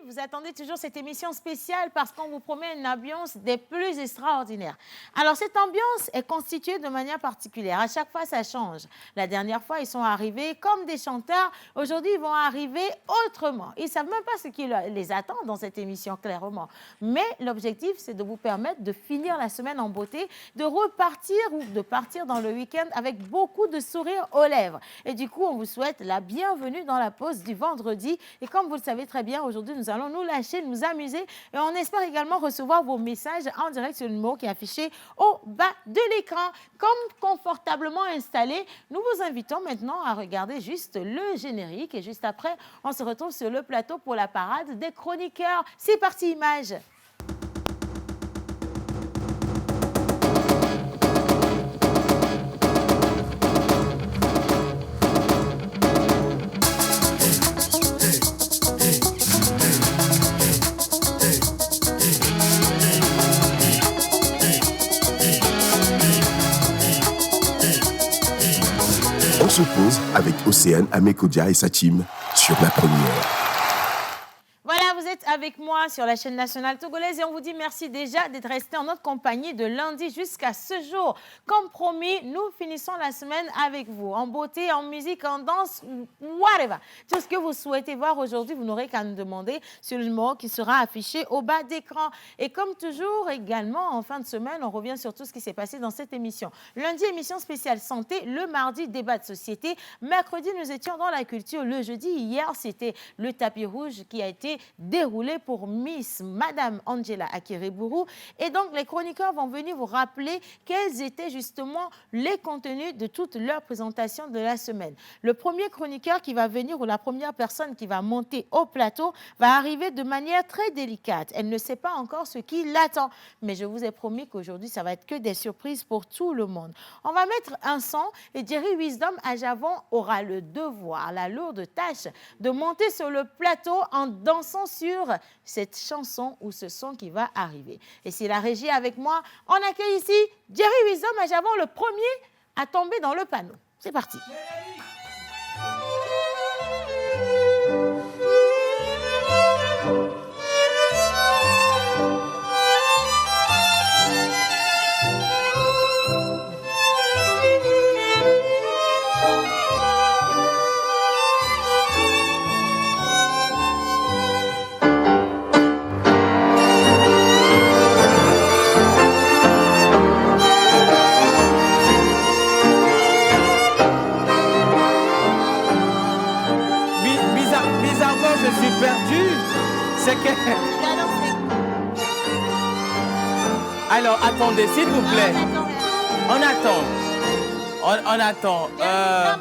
vous attendez toujours cette émission spéciale parce qu'on vous promet une ambiance des plus extraordinaires. Alors, cette ambiance est constituée de manière particulière. À chaque fois, ça change. La dernière fois, ils sont arrivés comme des chanteurs. Aujourd'hui, ils vont arriver autrement. Ils ne savent même pas ce qui les attend dans cette émission, clairement. Mais l'objectif, c'est de vous permettre de finir la semaine en beauté, de repartir ou de partir dans le week-end avec beaucoup de sourires aux lèvres. Et du coup, on vous souhaite la bienvenue dans la pause du vendredi. Et comme vous le savez très bien, aujourd'hui, nous allons nous lâcher, nous amuser. Et on espère également recevoir vos messages en direct sur le numéro qui est affiché au bas de l'écran. Comme confortablement installé, nous vous invitons maintenant à regarder juste le générique. Et juste après, on se retrouve sur le plateau pour la parade des chroniqueurs. C'est parti, image. On se pose avec Océane Amekodia et sa team sur la première. Voilà, vous êtes avec moi sur la chaîne nationale togolaise et on vous dit merci déjà d'être resté en notre compagnie de lundi jusqu'à ce jour. Comme promis, nous finissons la semaine avec vous, en beauté, en musique, en danse, whatever. Tout ce que vous souhaitez voir aujourd'hui, vous n'aurez qu'à nous demander sur le numéro qui sera affiché au bas d'écran. Et comme toujours, également, en fin de semaine, on revient sur tout ce qui s'est passé dans cette émission. Lundi, émission spéciale santé. Le mardi, débat de société. Mercredi, nous étions dans la culture. Le jeudi, hier, c'était le tapis rouge qui a été déroulé pour Miss Madame Angela Akirebourou. Et donc, les chroniqueurs vont venir vous rappeler quels étaient justement les contenus de toute leur présentation de la semaine. Le premier chroniqueur qui va venir ou la première personne qui va monter au plateau va arriver de manière très délicate. Elle ne sait pas encore ce qui l'attend. Mais je vous ai promis qu'aujourd'hui, ça va être que des surprises pour tout le monde. On va mettre un son et Jerry Wisdom à Javon aura le devoir, la lourde tâche de monter sur le plateau en dansant sur cette chanson ou ce son qui va arriver. Et si la régie est avec moi, on accueille ici Jerry Wisdom à Javon, le premier à tomber dans le panneau. C'est parti. Je suis perdu. C'est que... Alors, attendez, s'il vous plaît. On attend.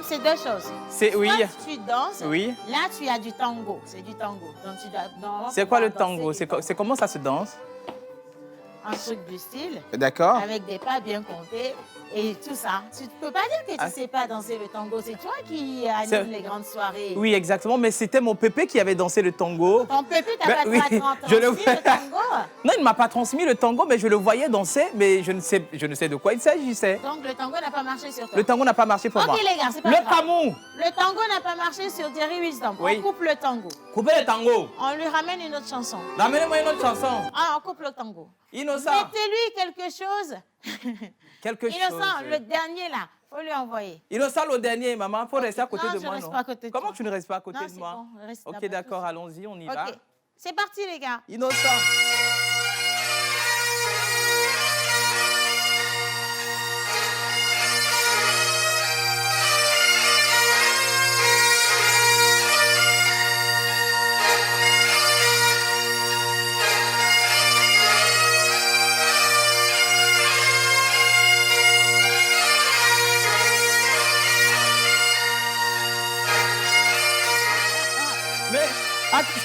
C'est deux choses. Oui. Quand tu danses, oui. Là, tu as du tango. C'est du tango. C'est quoi le tango? C'est comment ça se danse? Un truc du style. D'accord. Avec des pas bien comptés et tout ça. Tu ne peux pas dire que tu ne sais pas danser le tango. C'est toi qui anime les grandes soirées. Oui, exactement. Mais c'était mon pépé qui avait dansé le tango. Ton pépé t'a pas transmis le tango? Non, il ne m'a pas transmis le tango, mais je le voyais danser, mais je ne sais de quoi il s'agissait. Donc le tango n'a pas marché sur toi? Le tango n'a pas marché pour moi. Ok les gars, c'est pas grave. Le tamou. Le tango n'a pas marché sur Jerry Wisdom. Oui. On coupe le tango. Coupez le tango. On lui ramène une autre chanson. Ramenez-moi une autre chanson. Ah, on coupe le tango. Innocent. Mettez-lui quelque chose. Innocent, le dernier là, il faut lui envoyer. Innocent, le dernier, maman, il faut rester à côté de moi. Non, je ne reste pas à côté de toi. Comment tu ne restes pas à côté de moi? Bon, reste ok, d'accord, allons-y, on y va. C'est parti les gars. Innocent.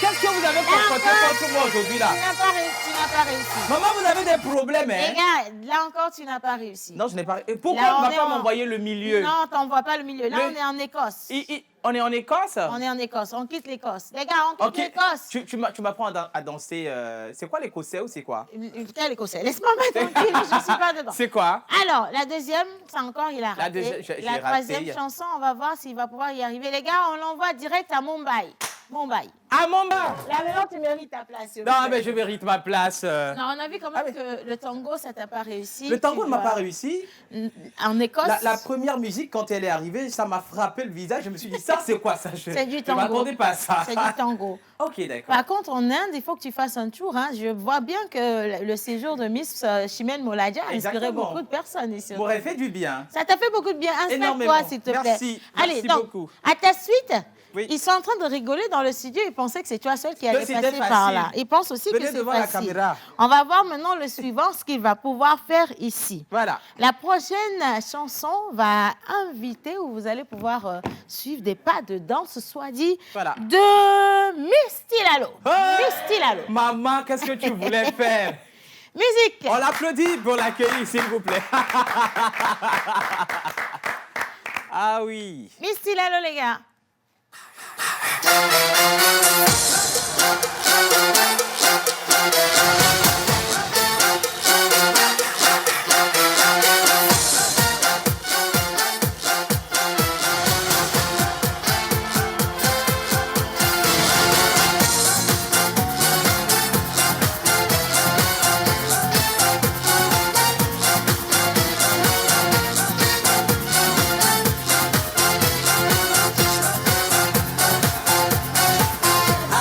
Qu'est-ce que vous avez comporté contre moi aujourd'hui là? Tu n'as pas réussi. Maman, vous avez des problèmes, hein? Les gars, là encore, tu n'as pas réussi. Non, je n'ai pas réussi. Pourquoi tu ne vas pas m'envoyer le milieu? Non, on ne t'envoie pas le milieu. Là, on est en Écosse. On est en Écosse? On est en Écosse. On quitte l'Écosse. Les gars, on quitte l'Écosse. Tu m'apprends à danser. C'est quoi l'Écossais ou c'est quoi? Quel Écossais? Laisse-moi mettre tranquille, je ne suis pas dedans. C'est quoi? Alors, la deuxième, c'est encore, il a raté. La troisième chanson, on va voir s'il va pouvoir y arriver. Les gars, on l'envoie direct à Mumbai. Mumbai. À Mamba. Là, maintenant, tu mérites ta place. Non, mais je mérite ma place. Non, on a vu quand même que le tango, ça t'a pas réussi. Le tango ne m'a pas réussi. En Écosse. La première musique, quand elle est arrivée, ça m'a frappé le visage. Je me suis dit, ça, c'est quoi ça? C'est du Je tango. ne m'attendais pas à ça. C'est du tango. Ok, d'accord. Par contre, en Inde, il faut que tu fasses un tour. Hein. Je vois bien que le séjour de Miss Chimène Moladia a inspiré Exactement. beaucoup de personnes ici. M'aurait fait du bien. Ça t'a fait beaucoup de bien. Énormément. Installe-toi, s'il te plaît. Merci. Allez, Merci donc, beaucoup. à ta suite, Oui. ils sont en train de rigoler dans le studio. Ils pensaient que c'est toi seul qui allais c'était passer par facile. là. Ils pensent aussi Venez que c'est devant la facile. caméra. On va voir maintenant le suivant, ce qu'il va pouvoir faire ici. Voilà. La prochaine chanson va inviter, où vous allez pouvoir suivre des pas de danse, soit dit, Voilà. de Miss Tilalo. Hey! Miss Tilalo. Maman, qu'est-ce que tu voulais faire? Musique. On l'applaudit pour l'accueillir, s'il vous plaît. Ah oui. Miss Tilalo, les gars.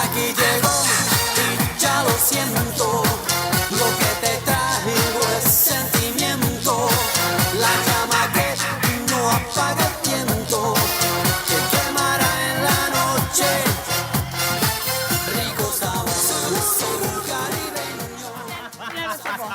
Aquí llegó y ya lo siento. Lo que te traigo es sentimiento. La llama que no apaga el viento, que quemará en la noche. Rico sabor caribeño.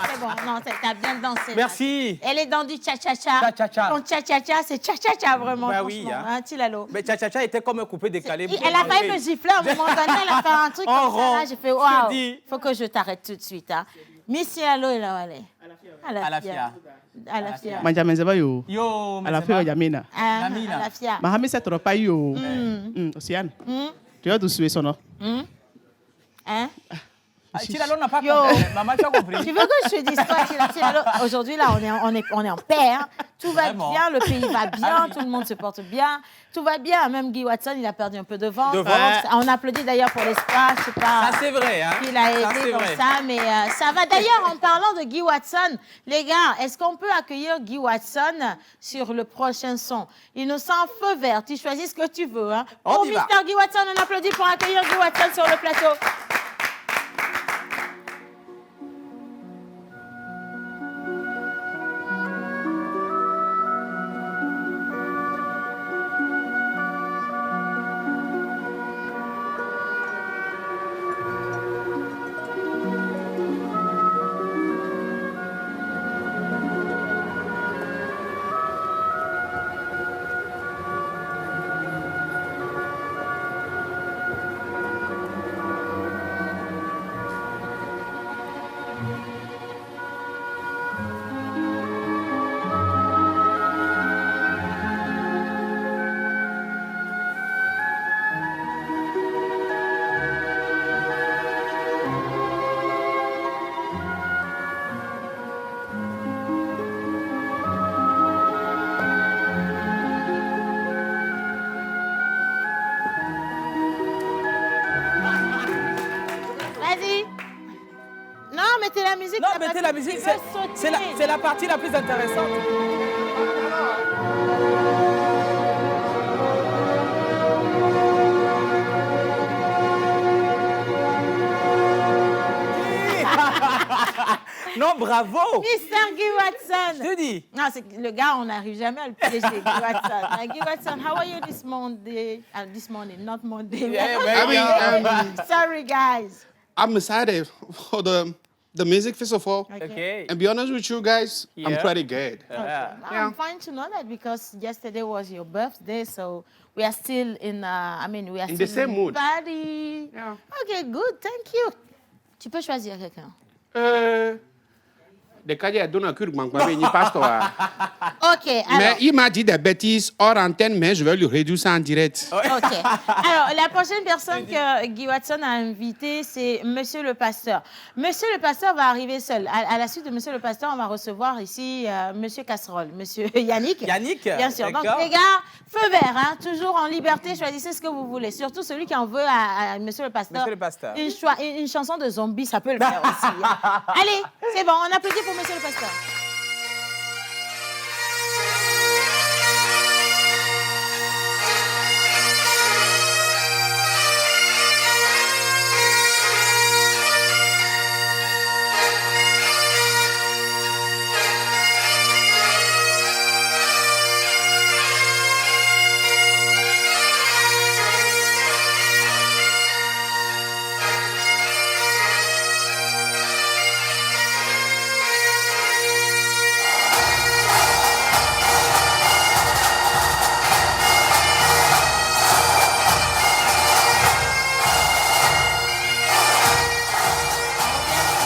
C'est bon. Non, t'as bien dansé. là. Merci. Elle est dans du cha-cha-cha. Cha-cha-cha. Ton cha-cha-cha, c'est cha-cha-cha, vraiment. Bah oui, franchement. hein. Hein, Tilalo. Mais Cha-Cha-Cha était comme un coupé décalé. Elle a failli me gifler à un moment donné, elle a fait un truc En comme ça. rond. Là, j'ai fait, Je te waouh, dis. faut que je t'arrête tout de suite. Hein. Miss Tilalo, elle va aller. À la FIA. À la FIA. Manjame zeba yo. Yo, mais Ala c'est fe pas- yamina. Ah, Yamina. à la FIA. Mahami se tropa yo. Osiane. Tu as du sué sono. Hein? Ah, Tilalo n'a pas Yo. compris. Maman, tu as compris. Tu veux que je te dise quoi, Tilalo? Aujourd'hui, là, on est en paix. Hein. Tout va Vraiment. bien, le pays va bien, tout le monde se porte bien. Tout va bien. Même Guy Watson, il a perdu un peu de vent. De vent. On applaudit d'ailleurs pour l'espoir, je sais pas. Ça, c'est vrai. Hein? Il a Ça, aidé c'est dans vrai. ça, mais ça va. D'ailleurs, en parlant de Guy Watson, les gars, est-ce qu'on peut accueillir Guy Watson sur le prochain son? Il nous sent feu vert. Tu choisis ce que tu veux. Hein. On Pour y va. Mr. Guy Watson, on applaudit pour accueillir Guy Watson sur le plateau. Vas-y. Non, mettez la musique. Non, t'as pas mettez la dit, musique. tu veux sauter. C'est la partie la plus intéressante. Non, bravo. Mr. Guy Watson. Je te dis. Non, c'est que le gars, on n'arrive jamais à le piéger, Guy Watson. Guy Watson, how are you this Monday? This morning, not Monday. Yeah, man, Sorry, guys. I'm excited for the music festival. Okay. And be honest with you guys, Yeah. I'm pretty good. Yeah. I'm fine to know that because yesterday was your birthday, so we are still in, we are In still the same mood. Party. Yeah. Okay, good, thank you. Tu peux choisir quelqu'un. De kaje aduna kur man kwa ni pastor. OK, alors. Mais il m'a dit des bêtises hors antenne, mais je vais lui réduire ça en direct. OK. Alors, la prochaine personne que Guy Watson a invitée, c'est Monsieur le Pasteur. Monsieur le Pasteur va arriver seul. À la suite de Monsieur le Pasteur, on va recevoir ici Monsieur Casserole, Monsieur Yannick. Yannick, Bien sûr. Donc, d'accord. les gars, feu vert, hein, toujours en liberté, choisissez ce que vous voulez. Surtout celui qui en veut à Monsieur le Pasteur. Monsieur le Pasteur. Une chanson de zombie, ça peut le faire aussi. Hein. Allez, c'est bon, on applaudit pour Monsieur le Pasteur.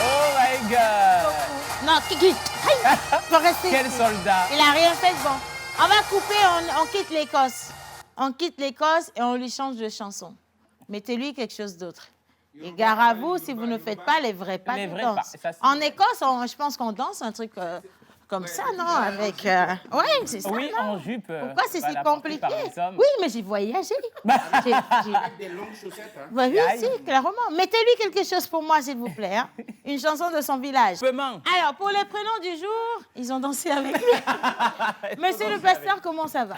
Oh my God. Non, Kiki, aïe, faut rester Quel ici. soldat. Il a rien fait de bon. On va couper, on quitte l'Écosse. On quitte l'Écosse et on lui change de chanson. Mettez-lui quelque chose d'autre. Et gare à vous si vous ne faites pas les vrais pas Les de vrais danse. pas, ça, c'est En vrai. Écosse, je pense qu'on danse un truc comme ça, non? Avec. Oui, c'est ça. Oui, non? en jupe. Pourquoi c'est si voilà, portée compliqué? par les hommes. Oui, mais j'ai voyagé. Des longues chaussettes. Hein. Oui, si, clairement. Mettez-lui quelque chose pour moi, s'il vous plaît. Hein? Une chanson de son village. Paiement. Alors, pour les prénoms du jour, ils ont dansé avec lui. Monsieur le pasteur, comment ça va?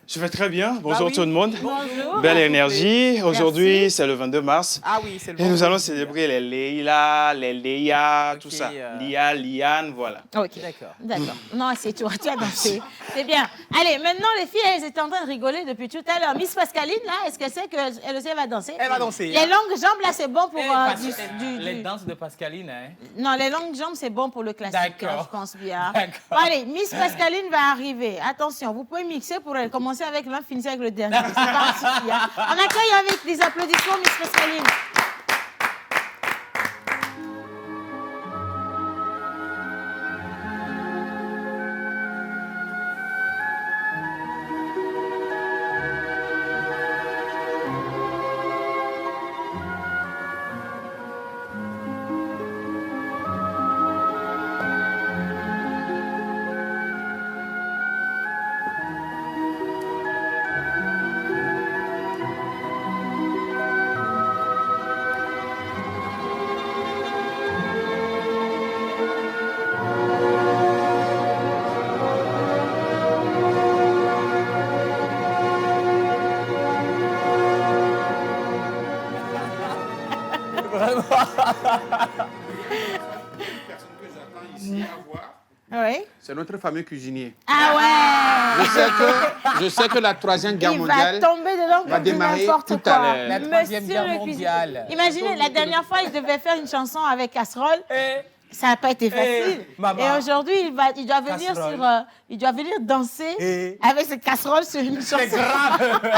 Je vais très bien. Bonjour oui. tout le monde. Bonjour. Belle énergie. Aujourd'hui, Merci. c'est le 22 mars. Ah oui, c'est le Et nous bon. allons célébrer les Leila, les Léa, tout ça. Lia, Liane, voilà. OK. D'accord. D'accord. Non, c'est toi, tu as dansé. C'est bien. Allez, maintenant, les filles, elles étaient en train de rigoler depuis tout à l'heure. Miss Pascaline, là, est-ce que c'est qu'elle aussi, elle va danser? Elle va danser. Les longues jambes, là, c'est bon pour Les danses de Pascaline, hein. Non, les longues jambes, c'est bon pour le classique, D'accord. je pense bien. D'accord. Bon, allez, Miss Pascaline va arriver. Attention, vous pouvez mixer pour elle. Commencer avec l'un, finir avec le dernier. C'est pas un souci, hein. On accueille avec des applaudissements Miss Pascaline. Oui. C'est notre fameux cuisinier. Ah ouais! Je sais que la Troisième Guerre Il mondiale va tomber dedans va comme du démarrer n'importe tout quoi. à l'heure. La Monsieur Troisième Guerre le mondiale. cuisinier. Imaginez, la dernière fois, il devait faire une chanson avec Casserole. Eh, Ça n'a pas été facile. maman. Et aujourd'hui, il doit venir Casserole. il doit venir danser Eh. avec ses casseroles sur une chanson. c'est grave.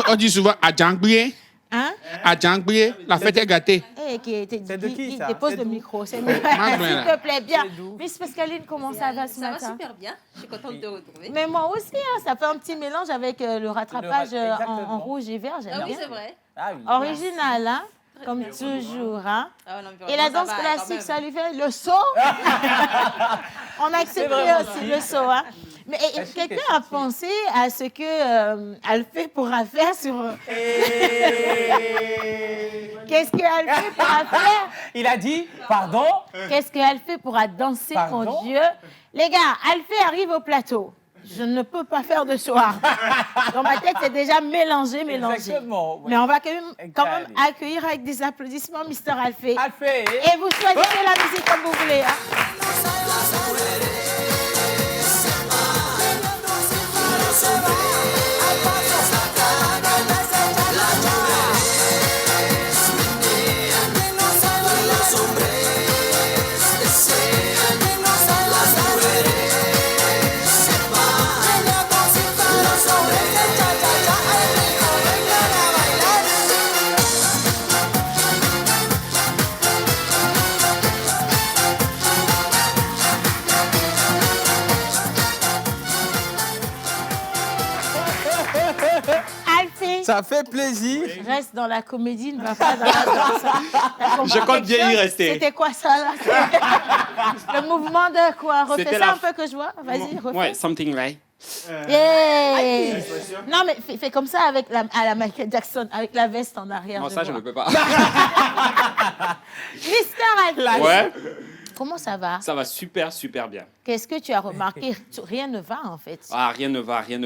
On dit souvent à Djangbié. Hein? À Djangbié, la fête est gâtée. Eh, C'est de qui, ça? dépose C'est le d'où? micro. C'est Marc S'il Blanc, te plaît, bien. C'est d'où? Miss Pascaline, comment ça va ce Ça va matin? super bien. Je suis contente de te retrouver. Mais moi aussi, hein, ça fait un petit mélange avec le rattrapage exactement. en rouge et vert. J'aime Ah oui, bien. c'est vrai. Ah oui. Original, hein? Comme toujours, hein? Ah, l'environnement, Et la ça danse va, quand classique, même. ça lui fait le saut. On a accepté vraiment aussi le saut, hein? Mais chic, quelqu'un c'est a pensé à ce que Alphée pourra faire sur... Qu'est-ce que Alphée pourra faire? Il a dit, pardon. Qu'est-ce que Alphée pourra danser, Pardon? mon Dieu? Les gars, Alphée arrive au plateau. Je ne peux pas faire de soir. Dans ma tête, c'est déjà mélangé. Exactement, ouais. Mais on va quand même Exact. accueillir avec des applaudissements Mister Alphée. Alphée. Et vous choisissez la musique comme vous voulez. Hein. Ça fait plaisir. Reste dans la comédie, ne va pas dans la danse. T'as compris Je compte quelque bien y chose? rester. C'était quoi ça, là? Le mouvement de quoi? Refais C'était ça la- un peu que je vois. Vas-y, refais. Ouais, something like. Yeah. Non, mais fais comme ça avec à la Michael Jackson, avec la veste en arrière. Non, ça, je vois. ne peux pas. Mister Alfi, Ouais, comment ça va? ça va super, super bien. Qu'est-ce que tu as remarqué? Rien ne va, en fait. Ah, rien ne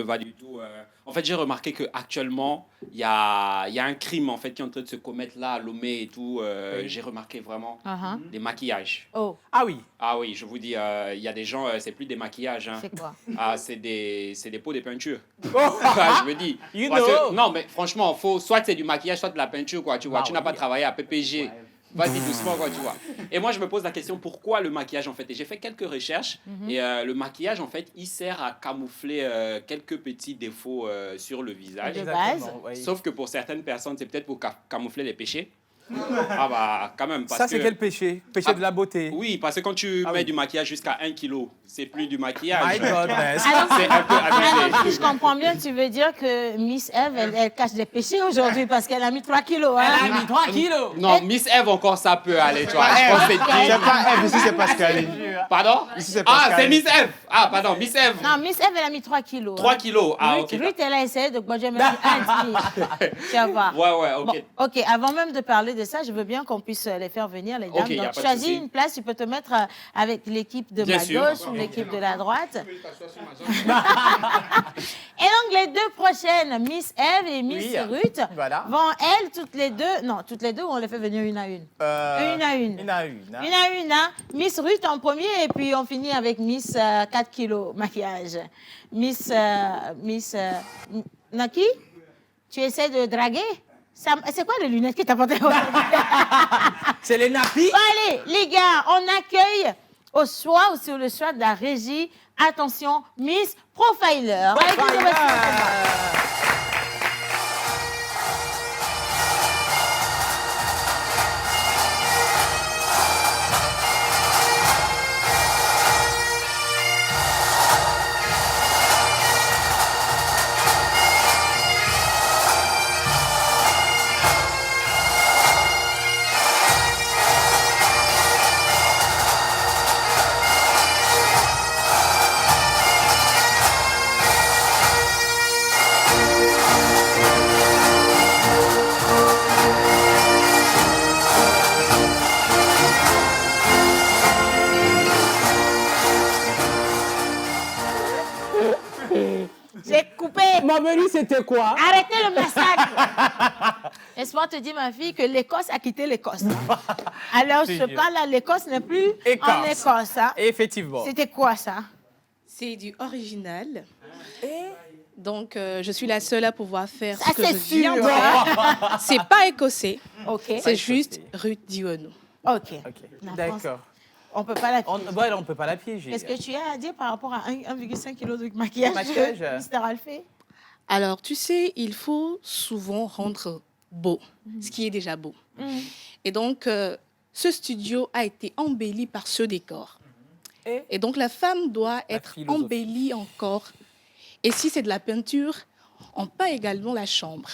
va du tout. En fait, j'ai remarqué qu'actuellement, il y a un crime en fait, qui est en train de se commettre là à Lomé et tout. J'ai remarqué vraiment Uh-huh. des maquillages. Oh, Ah oui. Ah oui, je vous dis, il y a des gens, c'est plus des maquillages. Hein. c'est quoi? Ah, c'est des pots de peinture. Ah, je me dis. You Parce know. que, non, mais franchement, soit c'est du maquillage, soit de la peinture, quoi. Tu vois, Bah tu n'as oui. pas travaillé à PPG. Vas-y doucement, quoi, tu vois. Et moi, je me pose la question, pourquoi le maquillage, en fait? Et j'ai fait quelques recherches. Et le maquillage, en fait, il sert à camoufler quelques petits défauts sur le visage. De base. Exactement, oui. Sauf que pour certaines personnes, c'est peut-être pour camoufler les péchés. Ah bah, quand même. Parce Ça, c'est que- quel péché? Péché Ah, de la beauté. Oui, parce que quand tu Ah mets oui. du maquillage jusqu'à 1 kilo, c'est plus du maquillage. My goodness. Alors, C'est un peu alors, abusé. si je comprends bien, tu veux dire que Miss Eve, elle cache des péchés aujourd'hui parce qu'elle a mis 3 kilos. Hein? Elle a mis 3 kilos. Non, Miss Eve, encore ça peut aller, tu vois. Je pense que c'est C'est pas Eve, ici c'est Pascaline. Pardon Ici, c'est Ah, Pascal. c'est Miss Eve. Ah, pardon, Miss Eve. Non, Miss Eve, elle a mis 3 kilos. 3 hein. kilos. Ah, Ruth, ok. Ruth, elle a essayé de... Moi, j'ai mis 1 Tu vas voir. Ouais, ok. Bon, OK, avant même de parler de ça, je veux bien qu'on puisse les faire venir, les dames. OK, y a Donc, pas de choisis souci. une place, tu peux te mettre avec l'équipe de Bien ma sûr. gauche ou l'équipe de la droite. Et donc, les deux prochaines, Miss Eve et Miss Oui, Ruth, voilà. vont, elles, toutes les deux... Non, toutes les deux, on les fait venir une à une. Une à une. Une à une. Hein. Une à une, hein. Miss Ruth en premier, et puis on finit avec Miss 4 kilos maquillage. Miss Naki, tu essaies de draguer? C'est quoi les lunettes que t'as portées aujourd'hui? C'est les nappies. Bon, allez, les gars, on accueille au choix ou sur le choix de la régie. Attention, Miss Profiler. Avec les ovations. J'ai coupé. Mon menu, c'était quoi? Arrêtez le massacre. Laisse-moi te dire, ma fille, que l'Écosse a quitté l'Écosse. Alors, je C'est parle là, l'Écosse n'est plus en Écosse. Écosse. Hein. Effectivement. C'était quoi, ça? C'est du original. Donc, je suis la seule à pouvoir faire Ça, ce que c'est je viens de sûr, hein. faire. C'est pas écossais, OK. c'est juste Ruth Diono. OK. Ok. La France, D'accord. on peut pas la On ne peut pas la piéger. Qu'est-ce que tu as à dire par rapport à 1,5 kg de maquillage, Maquillage. Mr. Alphée? Alors, tu sais, il faut souvent rendre beau, ce qui est déjà beau. Et donc, ce studio a été embelli par ce décor. Et donc, la femme doit être philosophie. embellie encore. Et si c'est de la peinture, on peint également la chambre.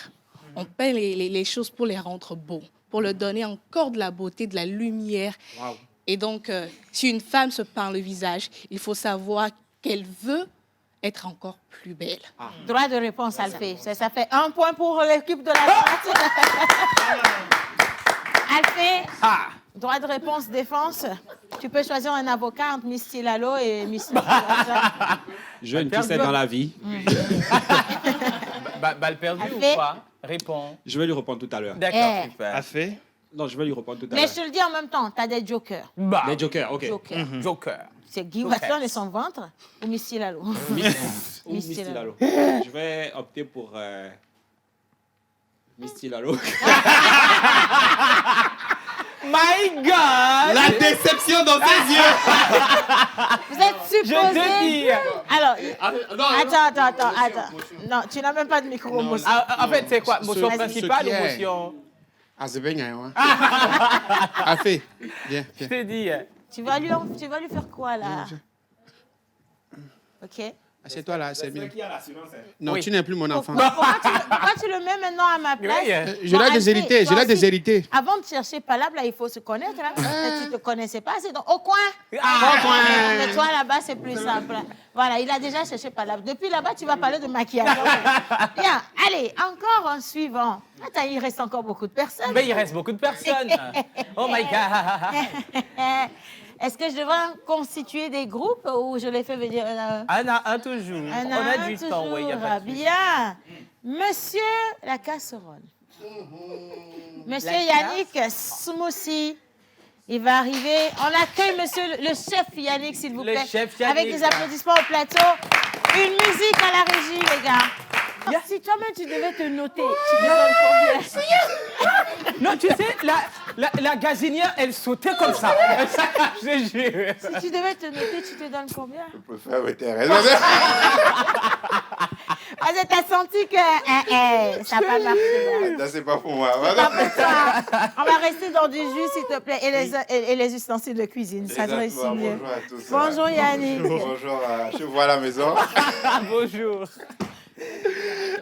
On peint les choses pour les rendre beaux, pour leur donner encore de la beauté, de la lumière. Waouh. Et donc, si une femme se peint le visage, il faut savoir qu'elle veut être encore plus belle. Droit de réponse, Alphée. Ça fait 1 point pour l'équipe de la droite. Alphée, droit de réponse, défense. Tu peux choisir un avocat entre Miss Tilalo et Miss... Je veux une ficelle dans la vie. Balle perdue ou Alphée. quoi? Réponds. Je vais lui répondre tout à l'heure. D'accord, Eh. super. fait? Non, je vais lui répondre tout à Mais l'heure. je te le dis en même temps, tu as des jokers. Bah, Les jokers, ok. Joker. Joker. C'est Guy Jokers. Watson et son ventre ou Miss Tilalo? Ou Miss Miss Tilalo. Tilalo. Je vais opter pour Miss Tilalo. My God! La déception dans ses yeux. Vous êtes Je supposé... te dis. Alors, Non, attends. Non, tu n'as même pas de micro, motion. En fait, c'est quoi? Motion Ce- principale ce qui ou est- motion? Ah, c'est bien, hein. A fait. Viens, Je viens. te dis. Tu vas lui faire quoi, là? OK. Assieds-toi là, c'est bien. qui a l'assurance. Non, Oui. tu n'es plus mon enfant. Pourquoi tu le mets maintenant à ma place? Oui, Je l'ai déshérité, je l'ai déshérité. Avant de chercher Palabre, là, il faut se connaître. Hein. Tu ne te connaissais pas assez. Donc, au coin. Ah. Mais toi, là-bas, c'est plus simple. Voilà, il a déjà cherché Palabre. Depuis là-bas, tu vas parler de maquillage. Bien, allez, encore un suivant. Attends, il reste encore beaucoup de personnes. Mais il reste beaucoup de personnes. Oh my God. Est-ce que je devrais constituer des groupes ou je les fais venir Un toujours. un On à a un du temps, oui, il n'y a pas de souci. Bien. Monsieur la casserole. Monsieur La Yannick Smoussi. Il va arriver. On accueille monsieur le chef Yannick, s'il vous Le plaît. chef Yannick. Avec des applaudissements au plateau. Une musique à la régie, les gars. Yeah. Si toi-même tu devais te noter, tu te donnes combien? Non, tu sais, la gazinière, elle sautait comme ça. Je te jure. Si tu devais te noter, tu te donnes combien? Je préfère me taire. Ah, t'as senti que ça n'a pas marché. Ça, c'est pas pour moi. Pas pour toi. On va rester dans du jus, s'il te plaît. Et les ustensiles de cuisine, ça te réussit mieux. Bonjour à tous. Bonjour Yannick. Bonjour, je vous vois à la maison. Bonjour.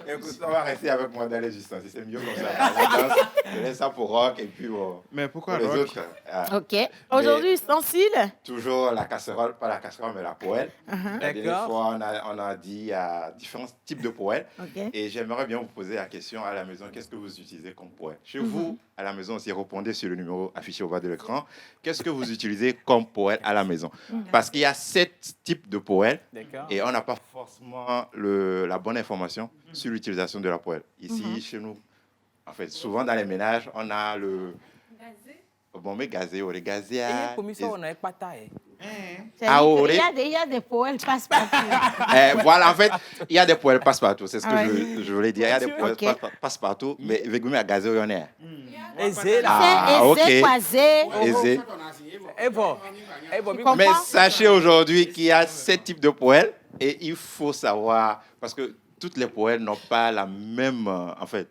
Écoute, on va rester avec moi dans les ustensiles. C'est mieux comme ça. La danse, je laisse ça pour Rock et puis bon, Mais pourquoi pour les rock? autres. OK. Aujourd'hui, ustensile. Toujours la casserole, pas la casserole, mais la poêle. La dernière D'accord. fois, on a dit il y a différents types de poêles. OK. Et j'aimerais bien vous poser la question à la maison, qu'est-ce que vous utilisez comme poêle? Chez vous, à la maison aussi, répondez sur le numéro affiché au bas de l'écran. Qu'est-ce que vous utilisez comme poêle à la maison? Parce qu'il y a 7 types de poêles D'accord. et on n'a pas forcément la bonne information sur l'utilisation de la poêle. Ici, chez nous, en fait, souvent dans les ménages, on a le... Bon, mais gazé, les gazés. Et comme ça, on n'a pas taille. Ah, ouais. Il y a des poêles passe-partout. Voilà, en fait, il y a des poêles passe-partout, c'est ce que Ah ouais. je voulais dire. Il y a des poêles Ok. passe-partout, mais avec à gazé, il y en a. Aisé, là. Ah, ok. Aisé, croisé. Aisé. Et bon. Et bon, comprends? Mais sachez aujourd'hui qu'il y a 7 types de poêles et il faut savoir, parce que toutes les poêles n'ont pas la même, en fait,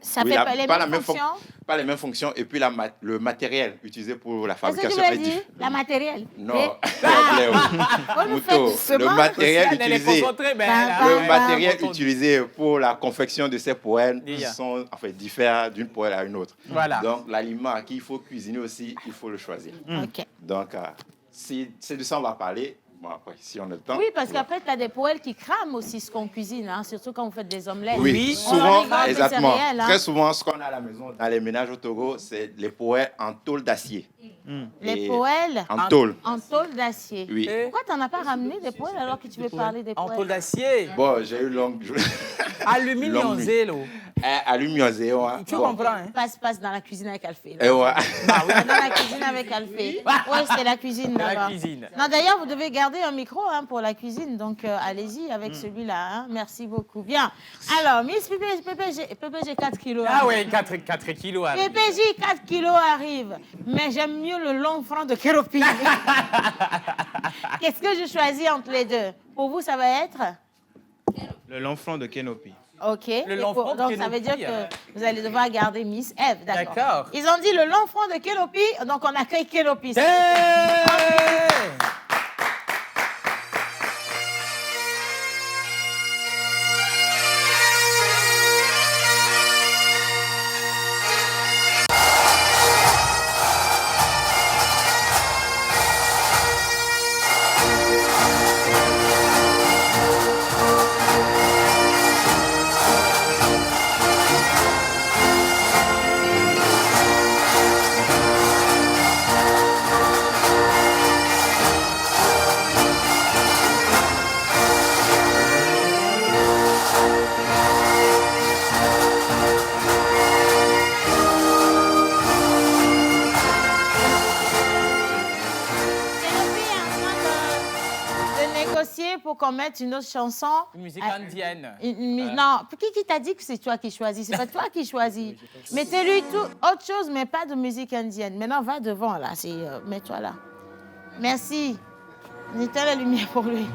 Ça oui, fait la- pas les pas la mêmes même fonctions. pas les mêmes fonctions et puis le matériel utilisé pour la Qu'est-ce que tu fabrication veux est dire? différent. La matérielle. Non, Vous nous faites Mouto, doucement. le matériel Elle est utilisé. concentrée, mais Le Bah, matériel bah. utilisé pour la confection de ces poêles Déjà. diffère d'une poêle à une autre. Voilà. Donc, l'aliment qu'il faut cuisiner aussi, il faut le choisir. OK. Donc, si c'est de ça on va parler. Bon, après, si on a le temps. Oui, parce qu'après, tu as des poêles qui crament aussi ce qu'on cuisine, hein, surtout quand vous faites des omelettes. Oui, On en souvent, rigole, mais exactement. c'est réel, hein. Très souvent, ce qu'on a à la maison, dans les ménages au Togo, c'est les poêles en tôle d'acier. Les Et- poêles En tôle, en tôle d'acier. oui. Et- Pourquoi tu n'en as pas ramené des poêles alors que tu veux parler des En poêles? tôle d'acier. Bon, j'ai eu longue. Aluminium Longue nuit. zélo. Aluminium zéro. Hein. Tu Bon. comprends, hein? Passe dans la cuisine avec Alphée. Et ouais. Dans la cuisine avec Alphée. Oui, c'est la cuisine La là-bas. cuisine. Non, d'ailleurs, vous devez garder un micro hein, pour la cuisine, donc allez-y avec celui-là. Hein. Merci beaucoup. Bien. Alors, Miss PPG 4 kilos. Ah ouais, 4 kilos. alors. PPJ 4 kilos arrive, mais j'aime mieux le long franc de Kéropi. Qu'est-ce que je choisis entre les deux? Pour vous, ça va être? Le long front de Kenopi. OK. Le long front de donc, ça veut dire Kénopi, que vous allez devoir garder Miss Eve. D'accord. D'accord. Ils ont dit le long front de Kénopi, donc on accueille Kénopi. Hey! Kénopi est en train de négocier pour qu'on mette une autre chanson. Une musique Ah, indienne. Non, qui t'a dit que c'est toi qui choisis? C'est pas toi qui choisis. Mettez-lui autre chose, mais pas de musique indienne. Maintenant, va devant, là. Mets-toi là. Merci. Mettez la lumière pour lui.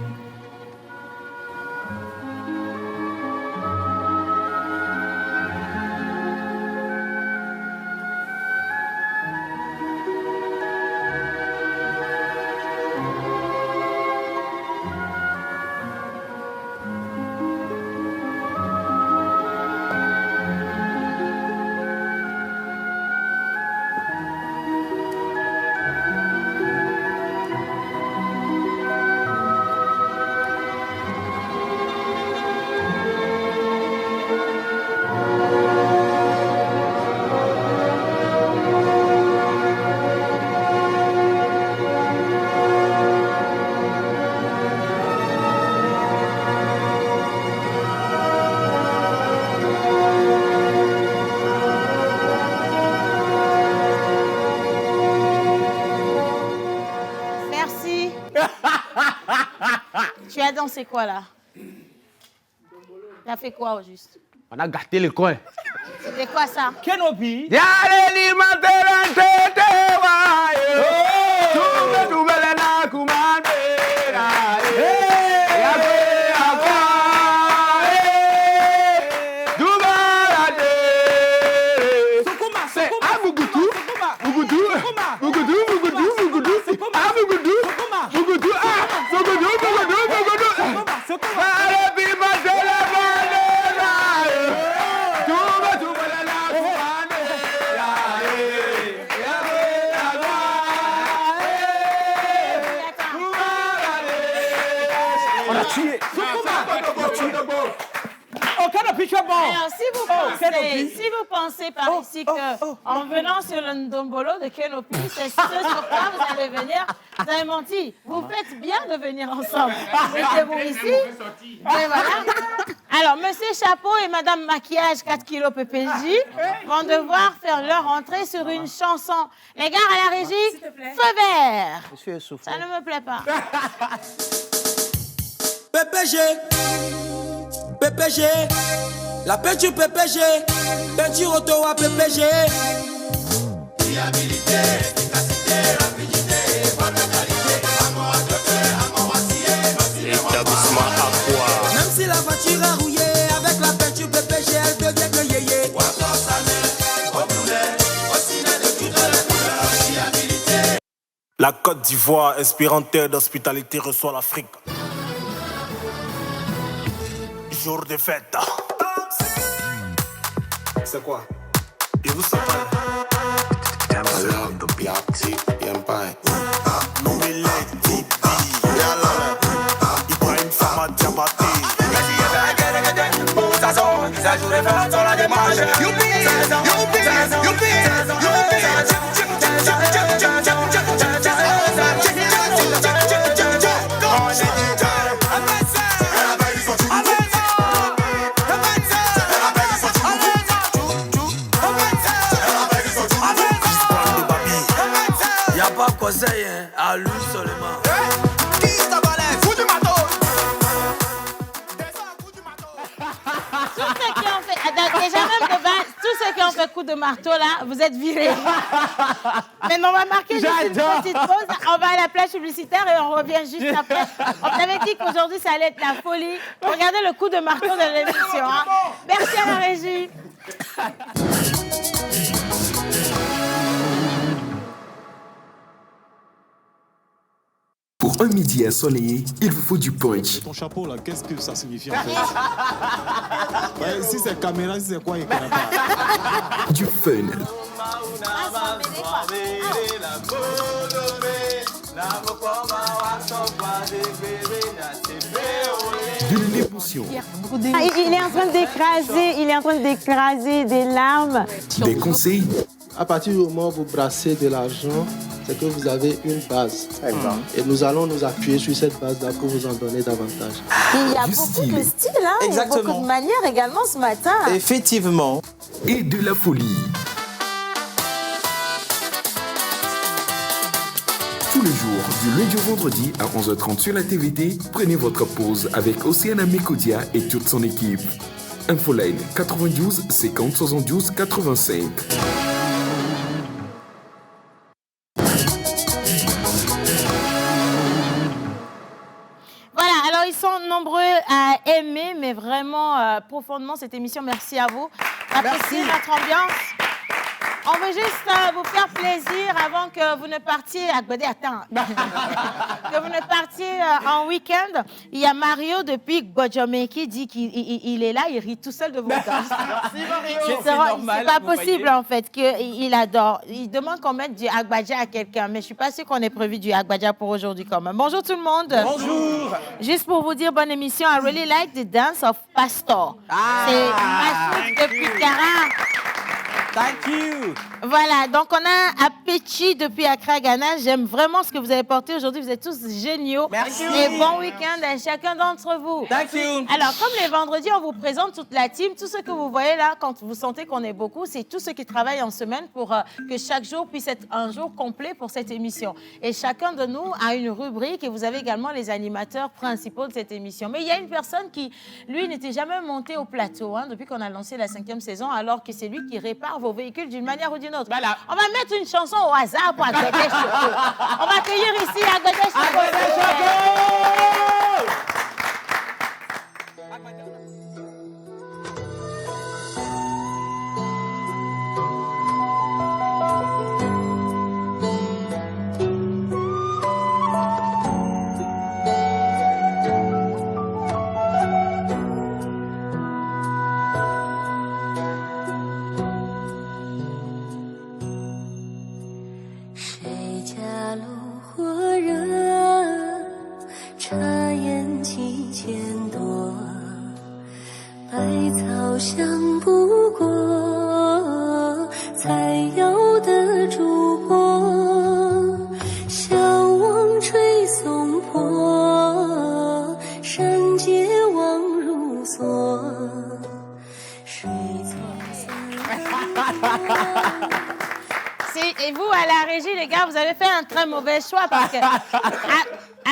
Tu as dansé quoi là? Tu as fait quoi au juste? On a gâté le coin. C'était quoi ça? Kenopi. Alors, si vous pensez par ici qu'en venant sur le Ndombolo de Kenopi, c'est ce sur quoi vous allez venir, vous avez menti. Vous faites bien de venir ensemble. Mettez-vous ici. Et voilà. Alors, Monsieur Chapeau et Madame Maquillage 4 kg PPJ vont devoir faire leur entrée sur une chanson. Les gars à la régie, feu vert. Ça ne me plaît pas. PPG, PPG, la peinture PPG, peinture auto à PPG. Fiabilité, efficacité, rapidité, bonne qualité, amour à deux feux, amour acier, établissement à quoi? Même si la voiture est rouillée, avec la peinture PPG, elle devient que yéyé. Poisson salé, au poulet, au ciné de toutes les couleurs, fiabilité. La Côte d'Ivoire, inspirante terre d'hospitalité, reçoit l'Afrique. Jour de fête. C'est quoi? Et vous savez? À lui seulement. Tous ceux qui ont fait coup de marteau là, vous êtes virés. Mais on va marquer juste une petite pause. On va à la plage publicitaire et on revient juste après. On t'avait dit qu'aujourd'hui ça allait être la folie. Regardez le coup de marteau de l'émission. Hein. Merci à la régie. Pour un midi ensoleillé, il vous faut du punch. Ton chapeau là, qu'est-ce que ça signifie en fait? Ouais, si c'est caméra, si c'est quoi, il connaît pas. Du fun. De l'émotion. Il est en train d'écraser des larmes. Des conseils. À partir du moment où vous brassez de l'argent, c'est que vous avez une base. Et nous allons nous appuyer sur cette base-là pour vous en donner davantage. Il y a beaucoup de style, hein? Il y a beaucoup de manières également ce matin. Effectivement. Et de la folie. Tous les jours, du lundi au vendredi à 11h30 sur la TVT, prenez votre pause avec Océane Amécodia et toute son équipe. Infoline 92 50 72 85. Ils sont nombreux à aimer, mais vraiment profondément cette émission. Merci à vous. Appréciez notre ambiance. On veut juste vous faire plaisir avant que vous ne partiez à Godé. Attends. Que vous ne partiez en week-end. Il y a Mario depuis Godjomé qui dit qu'il est là, il rit tout seul de vos danses. C'est pas possible en fait qu'il adore. Il demande qu'on mette du Agbadja à quelqu'un, mais je suis pas sûre qu'on ait prévu du Agbadja pour aujourd'hui quand même. Bonjour tout le monde. Bonjour. Juste pour vous dire bonne émission. I really like the dance of Pastor. C'est Massoud depuis Cara. Thank you. Voilà, donc on a Apechi depuis Accra, Ghana. J'aime vraiment ce que vous avez porté aujourd'hui. Vous êtes tous géniaux. Merci. Et bon week-end à chacun d'entre vous. Thank you. Alors, comme les vendredis, on vous présente toute la team. Tout ce que vous voyez là, quand vous sentez qu'on est beaucoup, c'est tous ceux qui travaillent en semaine pour que chaque jour puisse être un jour complet pour cette émission. Et chacun de nous a une rubrique et vous avez également les animateurs principaux de cette émission. Mais il y a une personne qui, lui, n'était jamais monté au plateau depuis qu'on a lancé la 5e saison, alors que c'est lui qui répare vos véhicules d'une manière ou d'une autre. Voilà. On va mettre une chanson au hasard pour Agbede Choco. On va accueillir ici Agbede Choco. Et vous, à la régie, les gars, vous avez fait un très mauvais choix parce que